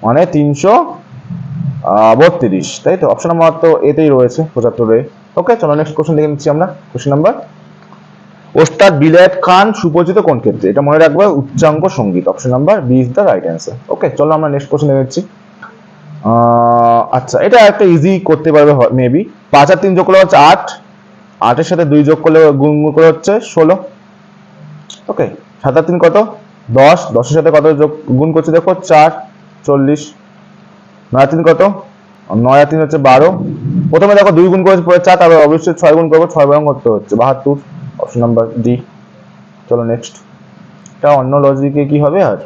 মানে 332, তাই তো। অপশন নাম্বার তো এতেই রয়েছে 75 এ। ওকে চলো নেক্সট কোশ্চেন দেখে নিচ্ছি আমরা। কোশ্চেন নাম্বার, ওস্তাদ বিলায়েত খান সুপরিচিত কোন ক্ষেত্রে? এটা মনে রাখবে উচ্চাঙ্গ সঙ্গীত। Option number B is the right answer. Okay চলো আমরা নেক্সট কোশ্চেন দেখে নিচ্ছি। আচ্ছা এটা একটা ইজি করতে পারবে মেবি। 5 আর 3 যোগ করলে হচ্ছে 8, 8 এর সাথে 2 যোগ করলে গুণ করে হচ্ছে 16। ওকে 7 আর 3 কত 10, 10 এর সাথে কত যোগ গুণ করছে দেখো 4, 40। 9 আর 3 কত, 9 আর 3 হচ্ছে 12। প্রথমে দেখো 2 গুণ করেছে পরে 4, তারপর অবশ্যই 6 গুণ করবো, 6 বরং করতে হচ্ছে 72। Option number D. চলো নেক্সট। এটা অন্য লজিকে কি হবে আর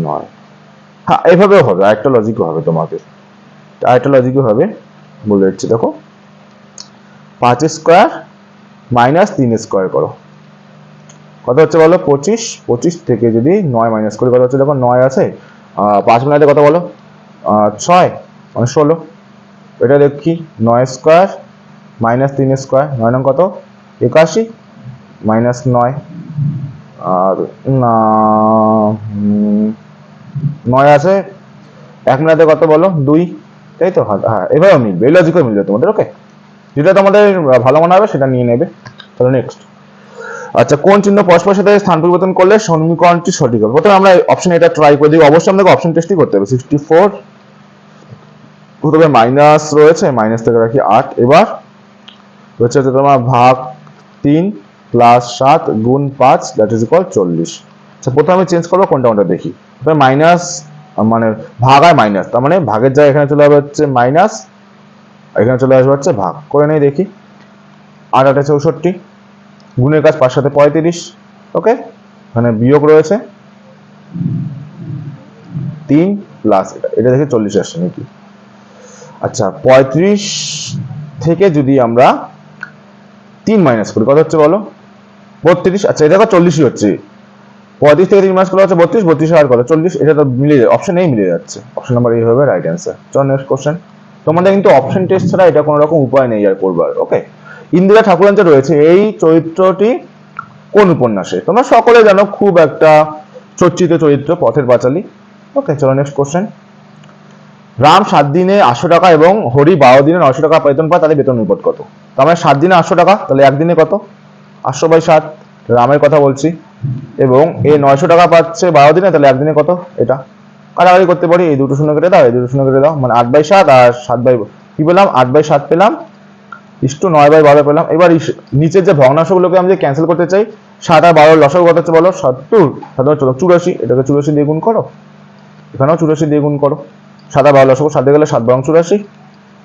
নয়, হ্যাঁ এইভাবেও হবে, আরেকটা লজিকও হবে, তোমাকে আরেকটা লজিকও হবে বলে দিচ্ছি। দেখো 5 স্কোয়ার মাইনাস 3 স্কোয়ার করো, কত হচ্ছে বলো 25, 25 থেকে যদি 9 মাইনাস করি কত হচ্ছে, দেখো 9 আছে 5 মিনিটে কত বলো 6 মানে 16। এটা দেখি 9 স্কোয়ার মাইনাস 3 স্কোয়ার, 9 নং কত 81 মাইনাস 9, আর না 9 আছে 1 মিনিটে কত বলো 2, তাই তো। হ্যাঁ এভাবে মিলবে, এই লজিকও মিলবে তোমাদের। ওকে যেটা তোমাদের ভালো মনে হবে সেটা নিয়ে নেবে। চলো নেক্সট। আচ্ছা কোন চিহ্ন পরস্পরের সাথে স্থান পরিবর্তন করলে সমীকরণটি সঠিক হবে? প্রথমে আমরা অপশন এটা ট্রাই করে দিই, অবশ্যই আমাদের অপশন টেস্টই করতে হবে। 64 প্রথমে মাইনাস রয়েছে, মাইনাস থেকে রাখি 8, এবার রয়েছে তোমার ভাগ 3 প্লাস 7 গুণ 5 দ্যাট ইজ ইকুয়াল 40। আচ্ছা প্রথমে আমি চেঞ্জ করবো কোনটা কোনটা দেখি। মাইনাস মানে ভাগ আর মাইনাস, তার মানে ভাগের জায়গায় এখানে চলে আসবে হচ্ছে মাইনাস, এখানে চলে আসবে হচ্ছে ভাগ, করে নেই দেখি। 8 8 64, গুণের কাজ 5 সাথে 35। ওকে এখানে বিয়োগ রয়েছে 3 প্লাস এটা দেখি 40 আসছে নাকি। আচ্ছা 35 থেকে যদি আমরা 3 মাইনাস করি কত হচ্ছে বলো 32। আচ্ছা এটা 40ই হচ্ছে, 35 থেকে 3 মাইনাস করলে হচ্ছে 32, 32 আর কত 40, এটা তো মিলে যায়, অপশন এই মিলে যাচ্ছে। অপশন নাম্বার এই হবে রাইট অ্যান্সার। চলো নেক্সট কোশ্চেন। তোমাদের কিন্তু অপশন টেস্ট ছাড়া এটা কোনো রকম উপায় নেই আর করবার। ওকে ইন্দিরা ঠাকুরান যে রয়েছে এই চরিত্রটি কোন উপন্যাসে? তোমরা সকলে জানো, খুব একটা চর্চিত চরিত্র, পথের পাঁচালী। ওকে চলো নেক্সট কোশ্চেন। রাম 7 দিনে 800 টাকা এবং হরি 12 দিনে 900 টাকা বেতন পায়, তাদের বেতন অনুপাত কত? তার মানে 7 দিনে 800 টাকা, তাহলে একদিনে কত 800/7, রামের কথা বলছি। এবং এই 900 টাকা পাচ্ছে 12 দিনে, তাহলে একদিনে কত? এটা কাটাকাটি করতে পারি, এই দুটো শূন্য কেটে দাও, এই দুটো শূন্য কেটে দাও, মানে 8/7 আর 7 কি পেলাম 8/7 পেলাম, ইস্টু 9/12 পেলাম। এবার নিচের যে ভগ্নাংশগুলোকে আমি যে ক্যান্সেল করতে চাই, 7 আর 12 লসাগু কত হচ্ছে বলো 70, 7 চলো 84, এটাকে 84 দিয়ে গুণ করো, এখানেও 84 দিয়ে গুণ করো। 7 আর 12 লসাগু 7 দিয়ে গেলে 7 12 84,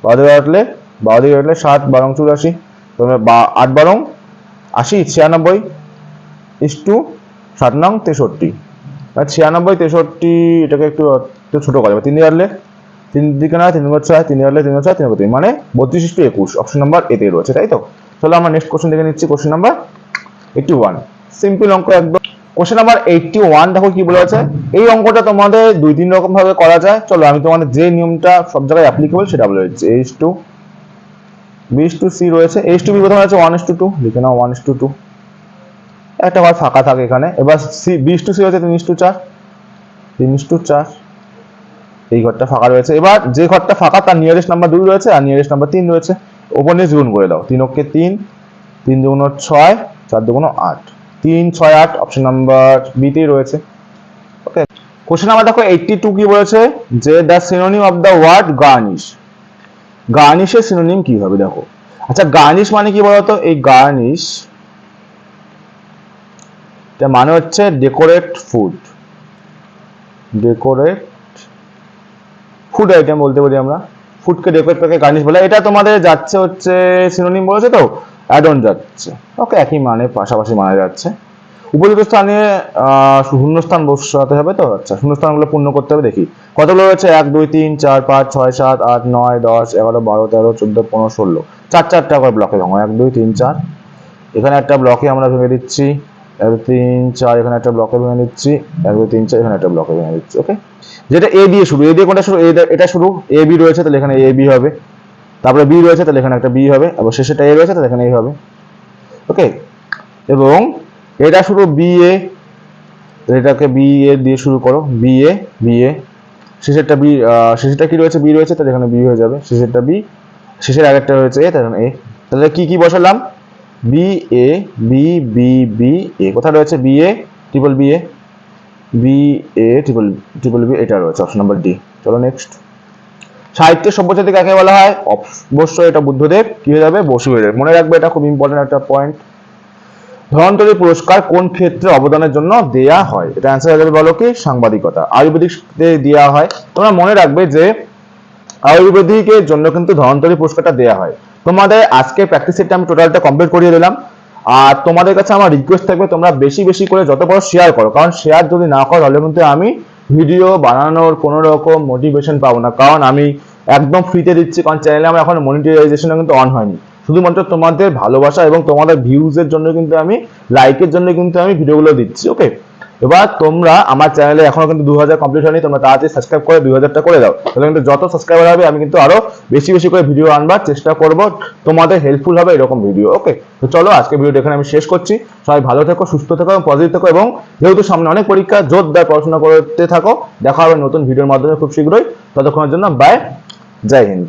12 দিয়ে কাটলে 12 দিয়ে কাটলে 7 12 84, তবে 8 12 80 96 ইস্টু 7 নং 63, 96 63, এটাকে একটু ছোট করা যাবে। 3 দিয়ে কাটলে 3 দিকে না, 3 6, 3 দিয়ে কাটলে 3 6, 3 3, মানে 32:21, অপশন নাম্বার এতে রয়েছে, তাই তো। চলো আমরা নেক্সট কোশ্চেন দেখে নিচ্ছি। কোশ্চেন নাম্বার 81, সিম্পল অঙ্ক একদম। কোশ্চেন নাম্বার 81 দেখো কি বলা আছে। এই অঙ্কটা তোমাদের 2-3 রকম ভাবে করা যায়। চলো আমি তোমাদের যে নিয়মটা সব জায়গায় অ্যাপ্লিকেবল সেটা বলে দিচ্ছি। H2 B/C রয়েছে, H2B প্রথমে আছে 1:2, লিখে নাও 1:2, একটা ঘর ফাঁকা থাকে এখানে। এবার B/C হচ্ছে 3:4, 3:4, এই ঘরটা ফাঁকা রয়েছে। এবার যে ঘরটা ফাঁকা তার নিয়ারেস্ট নাম্বার 2 রয়েছে আর নিয়ারেস্ট নাম্বার 3 রয়েছে। ওপর নিচে গুণ করে দাও, 3 × 3, 3 × 6, 4 × 8, 3 6 8, অপশন নাম্বার বি তেই রয়েছে। ওকে, কোশ্চেন নাম্বার দেখো 82 কি বলেছে, যে the synonym of the word garnish. গার্নিশের সিনোনিম কি হবে দেখো। আচ্ছা, গার্নিশ মানে কি বলতো? এই গার্নিশ এটা মানে হচ্ছে decorate food, decorate food item বলতে পারি আমরা। ফুডকে ডেকোরেট করে গার্নিশ বলে। এটা তোমাদের যাচ্ছে হচ্ছে সিনোনিম বলেছে তো, অ্যাড অন যাচ্ছে। ওকে, একই মানে, পাশাপাশি মানা যাচ্ছে। উপযুক্ত স্থানে শূন্যস্থান বসাতে হবে তো। আচ্ছা, শূন্যস্থানগুলো পূর্ণ করতে হবে। দেখি কতগুলো রয়েছে, 1 2 3 4 5 6 7 8 9 10 11 12 13 14 15 16, 4টা করে ব্লকে ভাঙো। 1 2 3 4, এখানে একটা ব্লকে আমরা ভেঙে দিচ্ছি। 1 2 3 4, এখানে একটা ব্লকে ভেঙে দিচ্ছি। 1 2 3 4, এখানে একটা ব্লকে ভেঙে দিচ্ছি। ওকে, যেটা এ দিয়ে শুরু, এ দিয়ে কোনটা শুরু? এটা শুরু, এ বি রয়েছে তাহলে এখানে এ বি হবে। তারপরে বি রয়েছে তাহলে এখানে একটা বি হবে। আবার শেষেটা এ রয়েছে তাহলে এখানে এ হবে। ওকে, এবং এটা শুরু বি এ, এটাকে বি এ দিয়ে শুরু করো, B A B A. শেষেরটা B, শেষেরটা কি রয়েছে? বি রয়েছে তাহলে এখানে বি হয়ে যাবে। শেষেরটা বি, শেষের আগেরটা রয়েছে এ, তাহলে এ। তাহলে কি কি বসালাম? B A B B B A. কোথায় রয়েছে? B A triple B A, B A triple B, এটা রয়েছে অপশন নাম্বার ডি। চলো নেক্সট। সাহিত্যের সব্যসাচী কাকে বলা হয়? অবশ্যই এটা বুদ্ধদেব কি হয়ে যাবে? বসু হয়ে যাবে। মনে রাখবে, এটা খুব ইম্পর্টেন্ট একটা পয়েন্ট। ধন্বন্তরী পুরস্কার কোন ক্ষেত্রে অবদানের জন্য দেয়া হয়? এটা অ্যান্সার হয়ে যাবে, বলো কি? সাংবাদিকতা। আয়ুর্বেদিক দেওয়া হয়। তোমরা মনে রাখবে যে আয়ুর্বেদিকের জন্য কিন্তু ধন্বন্তরী পুরস্কারটা দেওয়া হয়। তোমাদের আজকে প্র্যাকটিস সেটটা আমি টোটালটা কমপ্লিট করিয়ে দিলাম। আর তোমাদের কাছে আমার রিকোয়েস্ট থাকবে, তোমরা বেশি বেশি করে যত পারো শেয়ার করো। কারণ শেয়ার যদি না করো তাহলে কিন্তু আমি ভিডিও বানানোর কোনো রকম মোটিভেশন পাবো না। কারণ আমি একদম ফ্রিতে দিচ্ছি, কারণ চ্যানেলে আমার এখন মনিটাইজেশন কিন্তু অন হয়নি। শুধুমাত্র তোমাদের ভালোবাসা এবং তোমাদের ভিউজের জন্য কিন্তু আমি, লাইকের জন্য কিন্তু আমি ভিডিওগুলো দিচ্ছি। ওকে, এবার তোমরা আমার চ্যানেলে এখনো কিন্তু 2000 কমপ্লিট হয়নি, তোমরা তাড়াতাড়ি সাবস্ক্রাইব করে 2000টা করে দাও। তাহলে কিন্তু যত সাবস্ক্রাইবার হবে আমি কিন্তু আরো বেশি বেশি করে ভিডিও আনবার চেষ্টা করব, তোমাদের হেল্পফুল হবে এরকম ভিডিও। ওকে, তো চলো আজকে ভিডিওটা এখানে আমি শেষ করছি। সবাই ভালো থেকো, সুস্থ থেকো এবং পজিটিভ থেকো, এবং যেহেতু সামনে অনেক পরীক্ষা, জোরদার পড়াশোনা করতে থাকো। দেখা হবে নতুন ভিডিওর মাধ্যমে খুব শীঘ্রই। ততক্ষণের জন্য বাই, জয় হিন্দ।